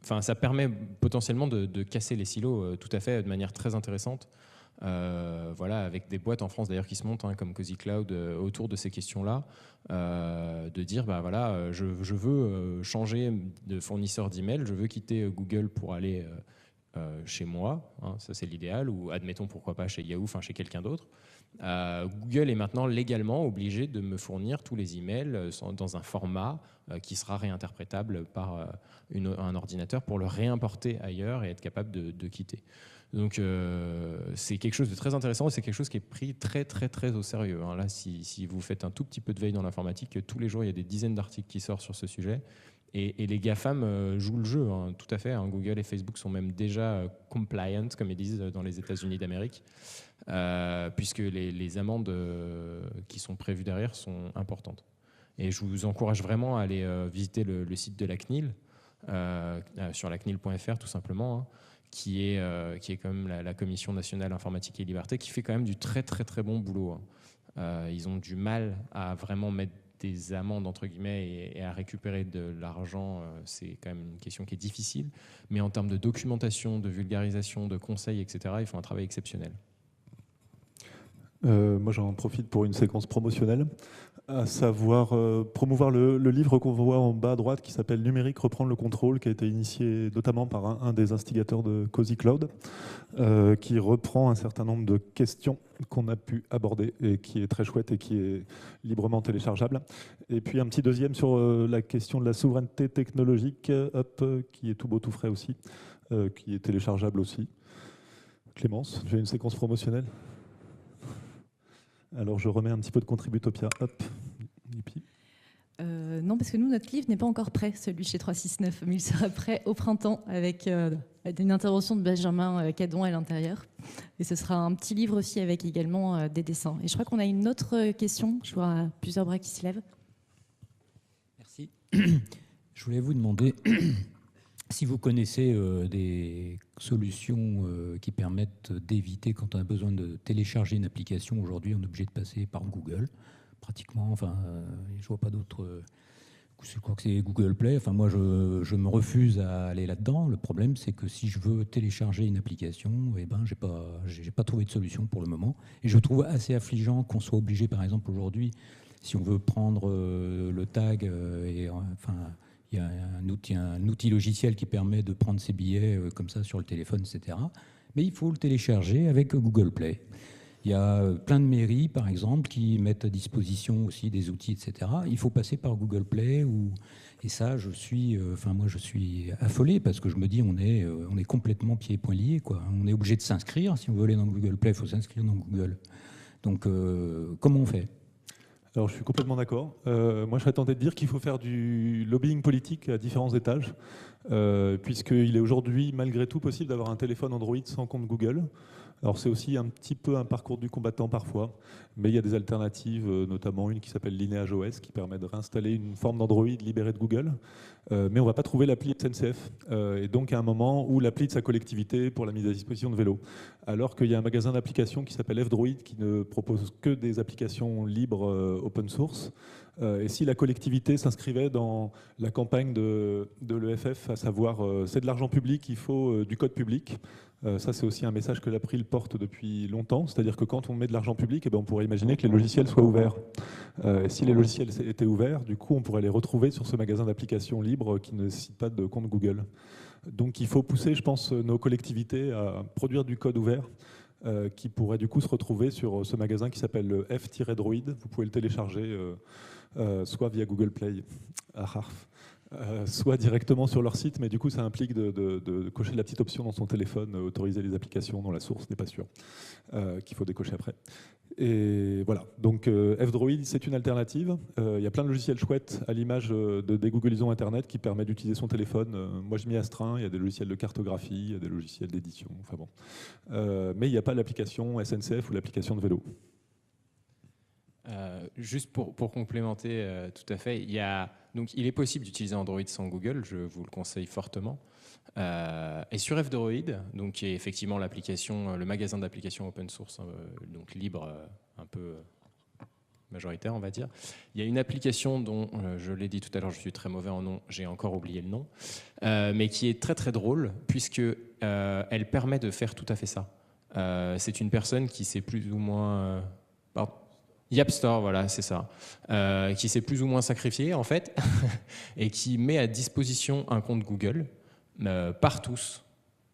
[SPEAKER 5] Enfin, ça permet potentiellement de casser les silos tout à fait de manière très intéressante. Voilà, avec des boîtes en France d'ailleurs qui se montent comme Cozy Cloud autour de ces questions-là, de dire je veux changer de fournisseur d'email, je veux quitter Google pour aller chez moi, ça c'est l'idéal, ou admettons pourquoi pas chez Yahoo, chez quelqu'un d'autre. Google est maintenant légalement obligé de me fournir tous les emails dans un format qui sera réinterprétable par un ordinateur pour le réimporter ailleurs et être capable de quitter. Donc c'est quelque chose de très intéressant et c'est quelque chose qui est pris très très très au sérieux. Là, si vous faites un tout petit peu de veille dans l'informatique, tous les jours il y a des dizaines d'articles qui sortent sur ce sujet Et les GAFAM jouent le jeu, hein, tout à fait. Hein. Google et Facebook sont même déjà compliant, comme ils disent dans les États-Unis d'Amérique, puisque les amendes qui sont prévues derrière sont importantes. Et je vous encourage vraiment à aller visiter le site de la CNIL, sur la CNIL.fr tout simplement, hein, qui est quand même la Commission nationale informatique et liberté, qui fait quand même du très très très bon boulot. Hein. Ils ont du mal à vraiment mettre des amendes entre guillemets et à récupérer de l'argent, c'est quand même une question qui est difficile. Mais en termes de documentation, de vulgarisation, de conseils, etc., ils font un travail exceptionnel.
[SPEAKER 4] Moi, j'en profite pour une séquence promotionnelle, à savoir promouvoir le livre qu'on voit en bas à droite qui s'appelle Numérique, reprendre le contrôle, qui a été initié notamment par un des instigateurs de Cozy Cloud, qui reprend un certain nombre de questions qu'on a pu aborder et qui est très chouette et qui est librement téléchargeable. Et puis un petit deuxième sur la question de la souveraineté technologique, qui est tout beau, tout frais aussi, qui est téléchargeable aussi. Clémence, j'ai une séquence promotionnelle. Alors je remets un petit peu de Contributopia, hop, Yippie.
[SPEAKER 1] Non, parce que nous, notre livre n'est pas encore prêt, celui chez 369, mais il sera prêt au printemps avec une intervention de Benjamin Cadon à l'intérieur. Et ce sera un petit livre aussi avec également des dessins. Et je crois qu'on a une autre question, je vois plusieurs bras qui se lèvent.
[SPEAKER 7] Merci. Je voulais vous demander si vous connaissez des solutions qui permettent d'éviter, quand on a besoin de télécharger une application, aujourd'hui on est obligé de passer par Google, pratiquement, enfin je vois pas d'autres, je crois que c'est Google Play, enfin moi je me refuse à aller là-dedans. Le problème c'est que si je veux télécharger une application, eh ben, j'ai pas trouvé de solution pour le moment, et je trouve assez affligeant qu'on soit obligé, par exemple aujourd'hui, si on veut prendre le tag, il y a un outil logiciel qui permet de prendre ses billets comme ça sur le téléphone, etc. Mais il faut le télécharger avec Google Play. Il y a plein de mairies, par exemple, qui mettent à disposition aussi des outils, etc. Il faut passer par Google Play. Et ça, je suis affolé parce que je me dis on est complètement pieds et poings liés, quoi. On est obligé de s'inscrire. Si on veut aller dans Google Play, il faut s'inscrire dans Google. Donc, comment on fait ?
[SPEAKER 4] Alors je suis complètement d'accord. Moi je serais tenté de dire qu'il faut faire du lobbying politique à différents étages, puisqu'il est aujourd'hui malgré tout possible d'avoir un téléphone Android sans compte Google. Alors c'est aussi un petit peu un parcours du combattant parfois, mais il y a des alternatives, notamment une qui s'appelle Lineage OS, qui permet de réinstaller une forme d'Android libérée de Google, mais on ne va pas trouver l'appli SNCF, et donc à un moment où l'appli de sa collectivité pour la mise à disposition de vélos. Alors qu'il y a un magasin d'applications qui s'appelle F-Droid, qui ne propose que des applications libres open source. Et si la collectivité s'inscrivait dans la campagne de l'EFF, à savoir c'est de l'argent public, il faut du code public, ça c'est aussi un message que l'April porte depuis longtemps, c'est-à-dire que quand on met de l'argent public, eh ben, on pourrait imaginer que les logiciels soient ouverts. Et si les logiciels étaient ouverts, du coup on pourrait les retrouver sur ce magasin d'applications libres qui ne cite pas de compte Google. Donc il faut pousser, je pense, nos collectivités à produire du code ouvert, qui pourrait du coup se retrouver sur ce magasin qui s'appelle F-Droid. Vous pouvez le télécharger soit via Google Play, soit directement sur leur site, mais du coup ça implique de cocher la petite option dans son téléphone, autoriser les applications dont la source n'est pas sûre, qu'il faut décocher après. Et voilà, donc F-Droid c'est une alternative. Il y a plein de logiciels chouettes à l'image de dégooglisons Internet qui permettent d'utiliser son téléphone. Moi je m'y astreins, il y a des logiciels de cartographie, il y a des logiciels d'édition, enfin bon. Mais il n'y a pas l'application SNCF ou l'application de vélo.
[SPEAKER 5] Juste pour complémenter, tout à fait, donc il est possible d'utiliser Android sans Google, je vous le conseille fortement. Et sur F-Droid, donc qui est effectivement l'application, le magasin d'applications open source, donc libre, un peu majoritaire, on va dire. Il y a une application dont, je l'ai dit tout à l'heure, je suis très mauvais en nom, j'ai encore oublié le nom, mais qui est très très drôle puisque elle permet de faire tout à fait ça. C'est une personne qui s'est plus ou moins Yapstore, voilà, c'est ça, qui s'est plus ou moins sacrifié en fait, et qui met à disposition un compte Google par tous.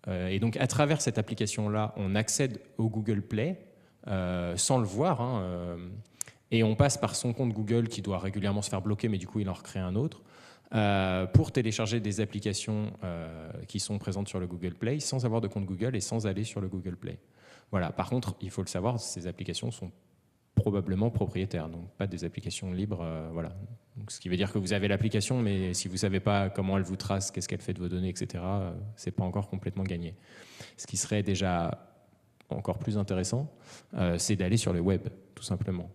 [SPEAKER 5] Et donc à travers cette application-là, on accède au Google Play sans le voir, hein, et on passe par son compte Google qui doit régulièrement se faire bloquer, mais du coup il en recrée un autre, pour télécharger des applications qui sont présentes sur le Google Play sans avoir de compte Google et sans aller sur le Google Play. Voilà. Par contre, il faut le savoir, ces applications sont probablement propriétaires, donc pas des applications libres. Voilà. Donc, ce qui veut dire que vous avez l'application, mais si vous ne savez pas comment elle vous trace, qu'est-ce qu'elle fait de vos données, etc., c'est pas encore complètement gagné. Ce qui serait déjà encore plus intéressant, c'est d'aller sur le web, tout simplement.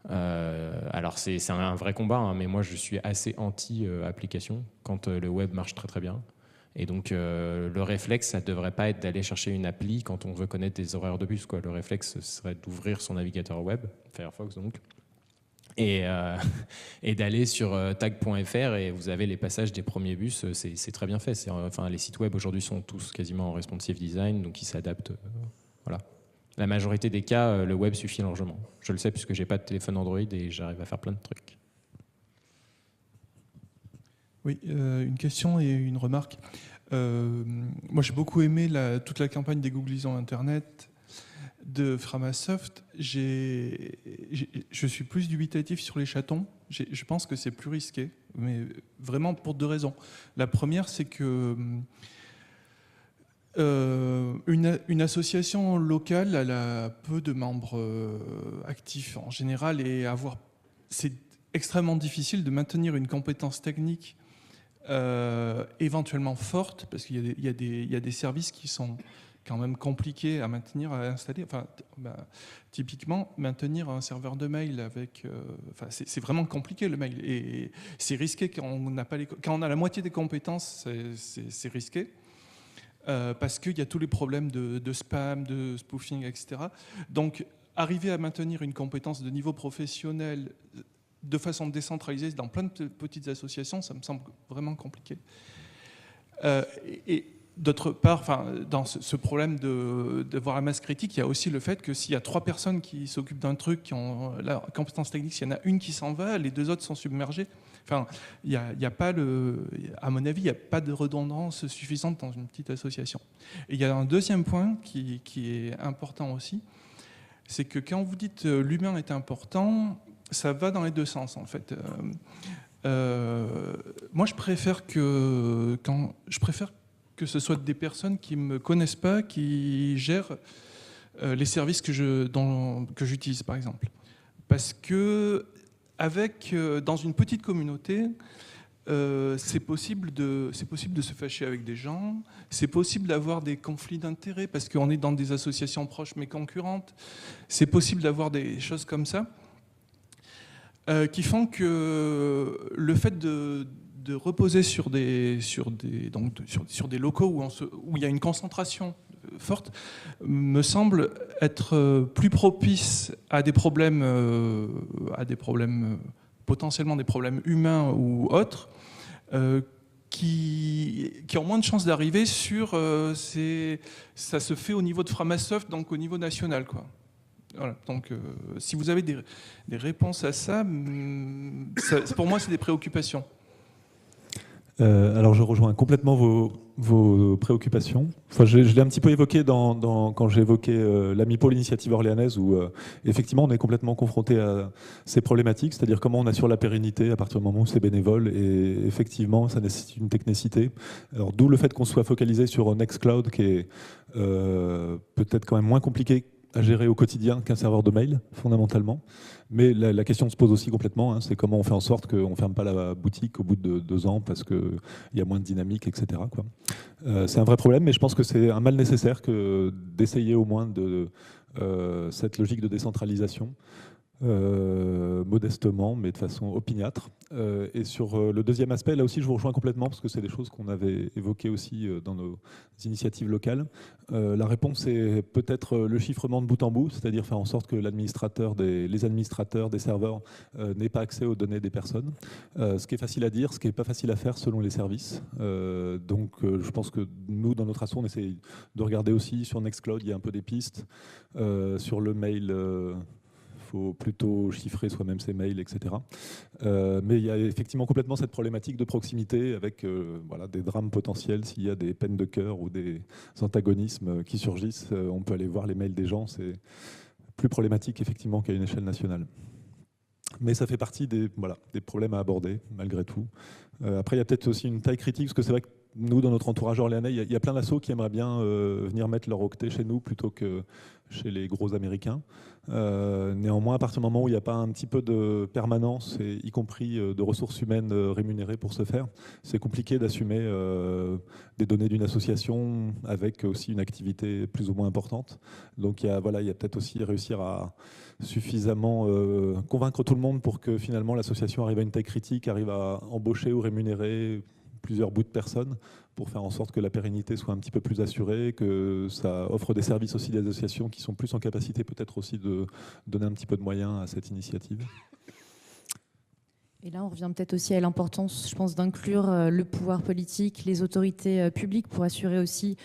[SPEAKER 5] Alors c'est un vrai combat, hein, mais moi je suis assez anti-application quand le web marche très très bien. Et donc le réflexe, ça ne devrait pas être d'aller chercher une appli quand on veut connaître des horaires de bus, quoi. Le réflexe serait d'ouvrir son navigateur web, Firefox donc, et d'aller sur tag.fr et vous avez les passages des premiers bus, c'est très bien fait. Enfin, les sites web aujourd'hui sont tous quasiment en responsive design, donc ils s'adaptent. Voilà. La majorité des cas, le web suffit largement. Je le sais puisque j'ai pas de téléphone Android et j'arrive à faire plein de trucs.
[SPEAKER 8] Oui, une question et une remarque. Moi, j'ai beaucoup aimé toute la campagne des Googlisons Internet de Framasoft. Je suis plus dubitatif sur les chatons. Je pense que c'est plus risqué, mais vraiment pour deux raisons. La première, c'est que une association locale, elle a peu de membres actifs en général, et c'est extrêmement difficile de maintenir une compétence technique éventuellement forte, parce qu'il y a des services qui sont quand même compliqués à maintenir, à installer. Enfin, typiquement, maintenir un serveur de mail avec, c'est vraiment compliqué le mail, et c'est risqué quand on a la moitié des compétences, c'est risqué. Parce qu'il y a tous les problèmes de spam, de spoofing, etc. Donc, arriver à maintenir une compétence de niveau professionnel de façon décentralisée dans plein de petites associations, ça me semble vraiment compliqué. Et d'autre part, dans ce problème d'avoir la masse critique, il y a aussi le fait que s'il y a 3 personnes qui s'occupent d'un truc, qui ont la compétence technique, s'il y en a une qui s'en va, les 2 autres sont submergés. Enfin, y a pas à mon avis, il n'y a pas de redondance suffisante dans une petite association. Et il y a un deuxième point qui est important aussi, c'est que quand vous dites l'humain est important, ça va dans les deux sens en fait. Moi, je préfère que ce soit des personnes qui me connaissent pas, qui gèrent les services que j'utilise par exemple, parce que dans une petite communauté, c'est possible de se fâcher avec des gens, c'est possible d'avoir des conflits d'intérêts parce qu'on est dans des associations proches mais concurrentes, c'est possible d'avoir des choses comme ça qui font que le fait de reposer sur des locaux où il y a une concentration forte me semble être plus propice à des problèmes potentiellement des problèmes humains ou autres qui ont moins de chances d'arriver ça se fait au niveau de Framasoft, donc au niveau national, quoi. Voilà, donc si vous avez des réponses à ça, pour moi c'est des préoccupations.
[SPEAKER 4] Alors je rejoins complètement vos préoccupations. Enfin, je l'ai un petit peu évoqué quand j'ai évoqué l'AMIPO, l'initiative orléanaise, où effectivement on est complètement confronté à ces problématiques, c'est-à-dire comment on assure la pérennité à partir du moment où c'est bénévole, et effectivement ça nécessite une technicité. Alors d'où le fait qu'on soit focalisé sur Nextcloud, qui est peut-être quand même moins compliqué à gérer au quotidien qu'un serveur de mail, fondamentalement. Mais la question se pose aussi complètement, hein, c'est comment on fait en sorte qu'on ne ferme pas la boutique au bout de 2 ans parce qu'il y a moins de dynamique, etc. quoi. C'est un vrai problème, mais je pense que c'est un mal nécessaire que d'essayer au moins de cette logique de décentralisation, modestement, mais de façon opiniâtre. Et sur le deuxième aspect, là aussi je vous rejoins complètement, parce que c'est des choses qu'on avait évoquées aussi dans nos initiatives locales. La réponse est peut-être le chiffrement de bout en bout, c'est-à-dire faire en sorte que les administrateurs des serveurs n'aient pas accès aux données des personnes. Ce qui est facile à dire, ce qui n'est pas facile à faire selon les services. Donc je pense que nous, dans notre asso, on essaie de regarder aussi sur Nextcloud, il y a un peu des pistes. Sur le mail, faut plutôt chiffrer soi-même ses mails, etc. Mais il y a effectivement complètement cette problématique de proximité avec des drames potentiels. S'il y a des peines de cœur ou des antagonismes qui surgissent, on peut aller voir les mails des gens. C'est plus problématique effectivement qu'à une échelle nationale. Mais ça fait partie des problèmes à aborder, malgré tout. Après, il y a peut-être aussi une taille critique, parce que c'est vrai que nous, dans notre entourage orléanais, il y a plein d'assos qui aimeraient bien venir mettre leur octet chez nous plutôt que chez les gros Américains. Néanmoins, à partir du moment où il n'y a pas un petit peu de permanence, et y compris de ressources humaines rémunérées pour ce faire, c'est compliqué d'assumer des données d'une association avec aussi une activité plus ou moins importante. Donc il y a peut-être aussi réussir à suffisamment convaincre tout le monde pour que finalement l'association arrive à une taille critique, arrive à embaucher ou rémunérer plusieurs bouts de personnes pour faire en sorte que la pérennité soit un petit peu plus assurée, que ça offre des services aussi des associations qui sont plus en capacité peut-être aussi de donner un petit peu de moyens à cette initiative.
[SPEAKER 1] Et là, on revient peut-être aussi à l'importance, je pense, d'inclure le pouvoir politique, les autorités publiques pour assurer aussi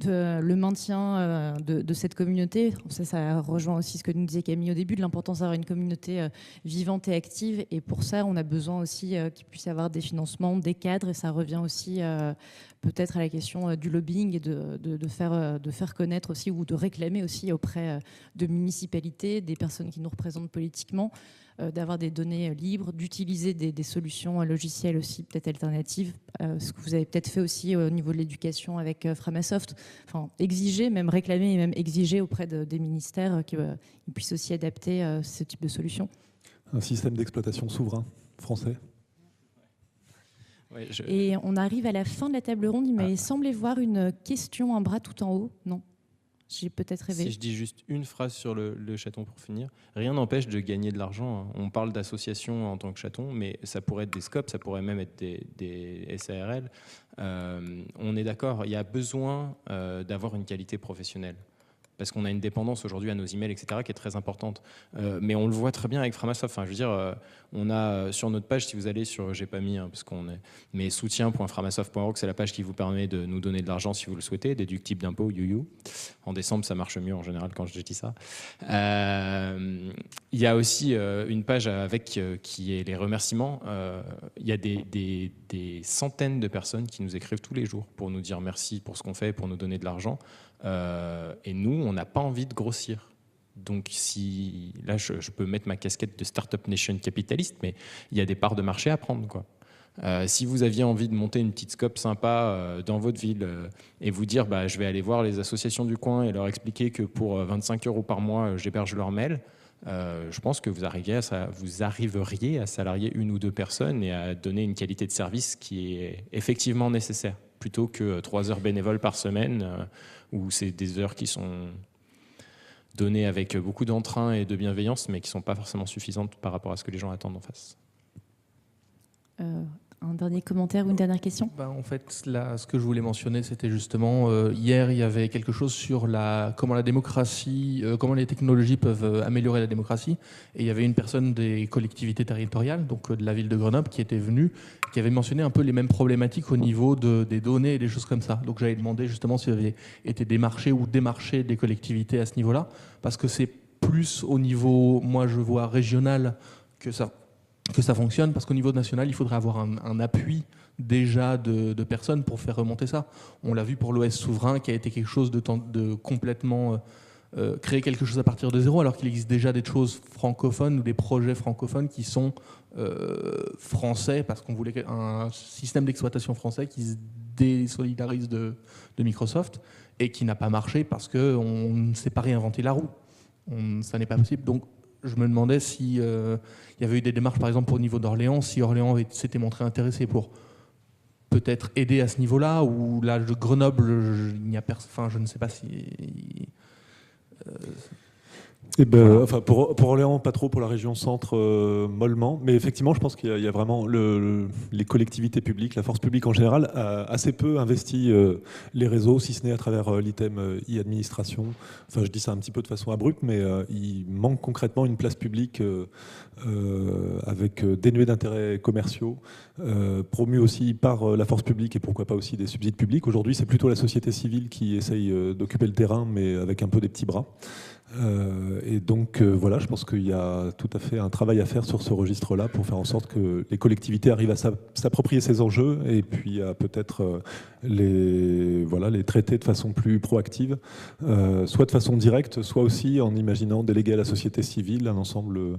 [SPEAKER 1] le maintien de cette communauté. Ça rejoint aussi ce que nous disait Camille au début, de l'importance d'avoir une communauté vivante et active. Et pour ça, on a besoin aussi qu'il puisse y avoir des financements, des cadres. Et ça revient aussi peut-être à la question du lobbying et de faire connaître aussi ou de réclamer aussi auprès de municipalités, des personnes qui nous représentent politiquement, d'avoir des données libres, d'utiliser des solutions logicielles aussi peut-être alternatives, ce que vous avez peut-être fait aussi au niveau de l'éducation avec Framasoft, enfin exiger, même réclamer et même exiger auprès des ministères qu'ils puissent aussi adapter ce type de solutions.
[SPEAKER 4] Un système d'exploitation souverain français.
[SPEAKER 3] Ouais,
[SPEAKER 1] Et on arrive à la fin de la table ronde, il m'avait semblé voir une question, un bras tout en haut, non ? J'ai peut-être rêvé.
[SPEAKER 3] Si je dis juste une phrase sur le chaton pour finir, rien n'empêche de gagner de l'argent. On parle d'associations en tant que chaton, mais ça pourrait être des SCOP, ça pourrait même être des SARL. On est d'accord, il y a besoin d'avoir une qualité professionnelle. Parce qu'on a une dépendance aujourd'hui à nos emails, etc., qui est très importante. Mais on le voit très bien avec Framasoft. Enfin, je veux dire, on a sur notre page, si vous allez sur, j'ai pas mis, parce qu'on est, mais soutien.framasoft.org, c'est la page qui vous permet de nous donner de l'argent si vous le souhaitez, déductible d'impôt, you. En décembre, ça marche mieux en général quand je dis ça. Il y a aussi une page avec qui est les remerciements. Il y a des centaines de personnes qui nous écrivent tous les jours pour nous dire merci pour ce qu'on fait, pour nous donner de l'argent. Et nous, on n'a pas envie de grossir. Donc, si là, je peux mettre ma casquette de Startup Nation capitaliste, mais il y a des parts de marché à prendre, quoi. Si vous aviez envie de monter une petite scope sympa dans votre ville et vous dire, je vais aller voir les associations du coin et leur expliquer que pour 25 € par mois, j'héberge leur mail, je pense que vous arriveriez à salarier une ou deux personnes et à donner une qualité de service qui est effectivement nécessaire, plutôt que 3 heures bénévoles par semaine, où c'est des heures qui sont données avec beaucoup d'entrain et de bienveillance, mais qui ne sont pas forcément suffisantes par rapport à ce que les gens attendent en face.
[SPEAKER 1] Un dernier commentaire ou une dernière question ?
[SPEAKER 6] En fait, là, ce que je voulais mentionner, c'était justement, hier, il y avait quelque chose sur comment la démocratie, comment les technologies peuvent améliorer la démocratie. Et il y avait une personne des collectivités territoriales, donc de la ville de Grenoble, qui était venue, qui avait mentionné un peu les mêmes problématiques au niveau des données et des choses comme ça. Donc j'avais demandé justement s'il y avait été démarché ou démarché des collectivités à ce niveau-là, parce que c'est plus au niveau, moi je vois, régional que ça fonctionne, parce qu'au niveau national, il faudrait avoir un appui déjà de personnes pour faire remonter ça. On l'a vu pour l'OS souverain, qui a été quelque chose de complètement... créer quelque chose à partir de zéro, alors qu'il existe déjà des choses francophones ou des projets francophones qui sont français, parce qu'on voulait un système d'exploitation français qui se désolidarise de Microsoft, et qui n'a pas marché parce qu'on ne sait pas réinventer la roue. Ça n'est pas possible. Donc, je me demandais si il y avait eu des démarches, par exemple, au niveau d'Orléans, si Orléans s'était montré intéressé pour peut-être aider à ce niveau-là, ou là, de Grenoble, je ne sais pas si...
[SPEAKER 4] Pour Orléans, pas trop, pour la région centre, mollement. Mais effectivement, je pense qu'il y a vraiment les collectivités publiques, la force publique en général, a assez peu investi les réseaux, si ce n'est à travers l'item e-administration. Enfin, je dis ça un petit peu de façon abrupte, mais il manque concrètement une place publique avec dénuée d'intérêts commerciaux, promue aussi par la force publique et pourquoi pas aussi des subsides publics. Aujourd'hui, c'est plutôt la société civile qui essaye d'occuper le terrain, mais avec un peu des petits bras. Et donc voilà, je pense qu'il y a tout à fait un travail à faire sur ce registre-là pour faire en sorte que les collectivités arrivent à s'approprier ces enjeux et puis à peut-être les traiter de façon plus proactive, soit de façon directe, soit aussi en imaginant déléguer à la société civile un ensemble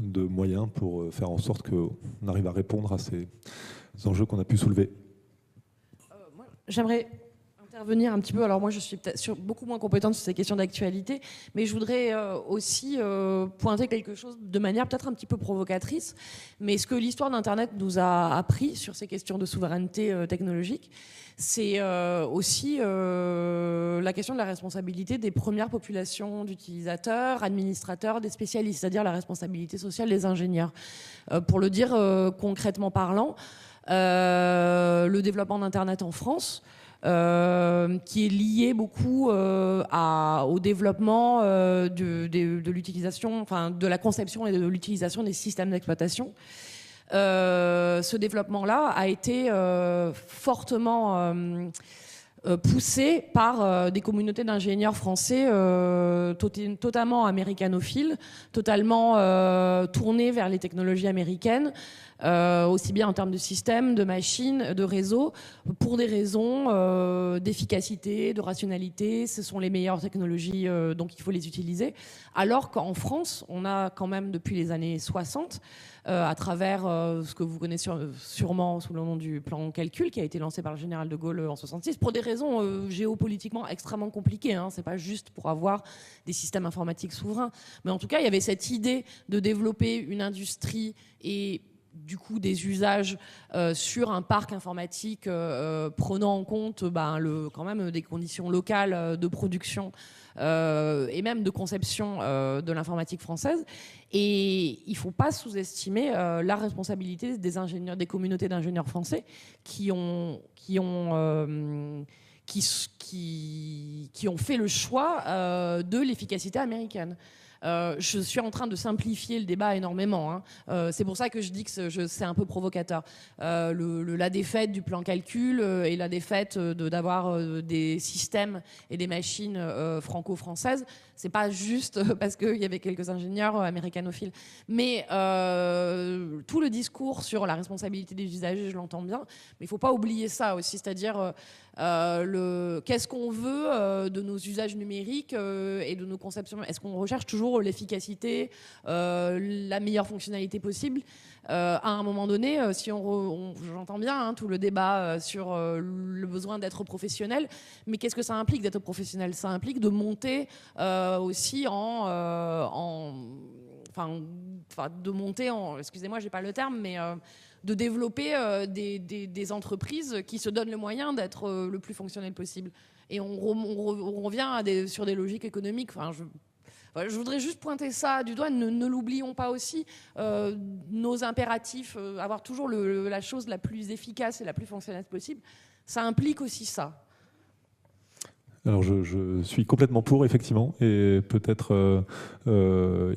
[SPEAKER 4] de moyens pour faire en sorte qu'on arrive à répondre à ces enjeux qu'on a pu soulever.
[SPEAKER 2] J'aimerais intervenir un petit peu. Alors moi, je suis peut-être beaucoup moins compétente sur ces questions d'actualité, mais je voudrais aussi pointer quelque chose de manière peut-être un petit peu provocatrice. Mais ce que l'histoire d'Internet nous a appris sur ces questions de souveraineté technologique, c'est aussi la question de la responsabilité des premières populations d'utilisateurs, administrateurs, des spécialistes, c'est-à-dire la responsabilité sociale des ingénieurs. Pour le dire concrètement parlant, le développement d'Internet en France, qui est lié beaucoup au développement de l'utilisation, enfin de la conception et de l'utilisation des systèmes d'exploitation. Ce développement-là a été fortement poussé par des communautés d'ingénieurs français totalement américanophiles, totalement tournés vers les technologies américaines, aussi bien en termes de systèmes, de machines, de réseaux, pour des raisons d'efficacité, de rationalité. Ce sont les meilleures technologies, donc il faut les utiliser. Alors qu'en France, on a quand même depuis les années 60, à travers ce que vous connaissez sûrement sous le nom du plan calcul, qui a été lancé par le général de Gaulle en 66, pour des raisons géopolitiquement extrêmement compliquées. Hein. C'est pas juste pour avoir des systèmes informatiques souverains. Mais en tout cas, il y avait cette idée de développer une industrie et du coup des usages sur un parc informatique prenant en compte quand même des conditions locales de production et même de conception de l'informatique française. Et il ne faut pas sous-estimer la responsabilité des ingénieurs, des communautés d'ingénieurs français qui ont fait le choix de l'efficacité américaine. Je suis en train de simplifier le débat énormément. Hein. C'est pour ça que je dis que c'est un peu provocateur. La défaite du plan calcul et la défaite d'avoir des systèmes et des machines franco-françaises, c'est pas juste parce qu'il y avait quelques ingénieurs américanophiles. Mais tout le discours sur la responsabilité des usagers, je l'entends bien, mais il ne faut pas oublier ça aussi, c'est-à-dire qu'est-ce qu'on veut de nos usages numériques et de nos conceptions. Est-ce qu'on recherche toujours l'efficacité, la meilleure fonctionnalité possible à un moment donné, si j'entends bien tout le débat sur le besoin d'être professionnel, mais qu'est-ce que ça implique d'être professionnel? Ça implique de monter aussi excusez-moi, j'ai pas le terme, mais de développer des entreprises qui se donnent le moyen d'être le plus fonctionnel possible. Et on revient sur des logiques économiques. Je voudrais juste pointer ça du doigt. Ne l'oublions pas aussi. Nos impératifs, avoir toujours la chose la plus efficace et la plus fonctionnelle possible, ça implique aussi ça.
[SPEAKER 4] Alors je suis complètement pour, effectivement, et peut-être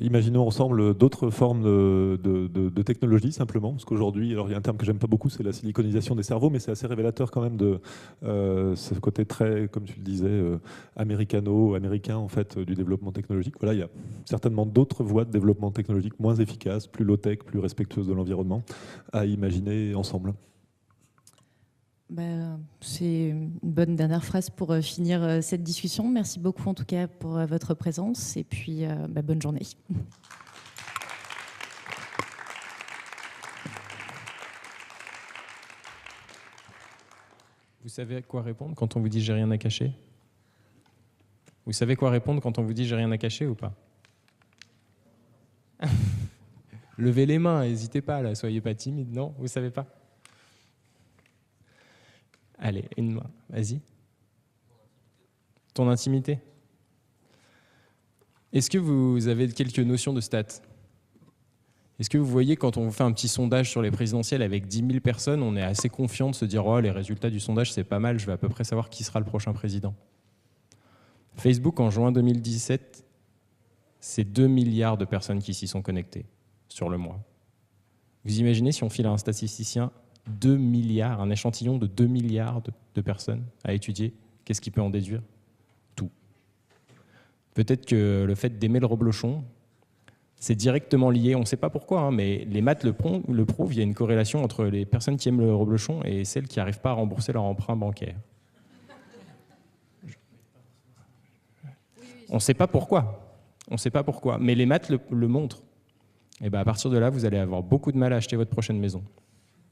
[SPEAKER 4] imaginons ensemble d'autres formes de technologie, simplement, parce qu'aujourd'hui, alors il y a un terme que j'aime pas beaucoup, c'est la siliconisation des cerveaux, mais c'est assez révélateur quand même de ce côté très, comme tu le disais, américain en fait, du développement technologique. Voilà, il y a certainement d'autres voies de développement technologique moins efficaces, plus low-tech, plus respectueuses de l'environnement, à imaginer ensemble.
[SPEAKER 1] C'est une bonne dernière phrase pour finir cette discussion. Merci beaucoup en tout cas pour votre présence et puis bonne journée.
[SPEAKER 5] Vous savez quoi répondre quand on vous dit j'ai rien à cacher? Vous savez quoi répondre quand on vous dit j'ai rien à cacher ou pas? Levez les mains, n'hésitez pas là, soyez pas timide. Non, vous savez pas? Allez, une main, vas-y. Ton intimité. Est-ce que vous avez quelques notions de stats? Est-ce que vous voyez, quand on fait un petit sondage sur les présidentielles avec 10 000 personnes, on est assez confiant de se dire « Oh, les résultats du sondage, c'est pas mal, je vais à peu près savoir qui sera le prochain président ». Facebook, en juin 2017, c'est 2 milliards de personnes qui s'y sont connectées sur le mois. Vous imaginez si on file à un statisticien 2 milliards, un échantillon de 2 milliards de personnes à étudier, qu'est-ce qu'il peut en déduire? Tout. Peut-être que le fait d'aimer le reblochon, c'est directement lié, on ne sait pas pourquoi, mais les maths le prouvent, il y a une corrélation entre les personnes qui aiment le reblochon et celles qui n'arrivent pas à rembourser leur emprunt bancaire. On ne sait pas pourquoi, mais les maths le montrent. Et à partir de là, vous allez avoir beaucoup de mal à acheter votre prochaine maison.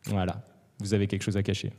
[SPEAKER 5] Voilà, vous avez quelque chose à cacher.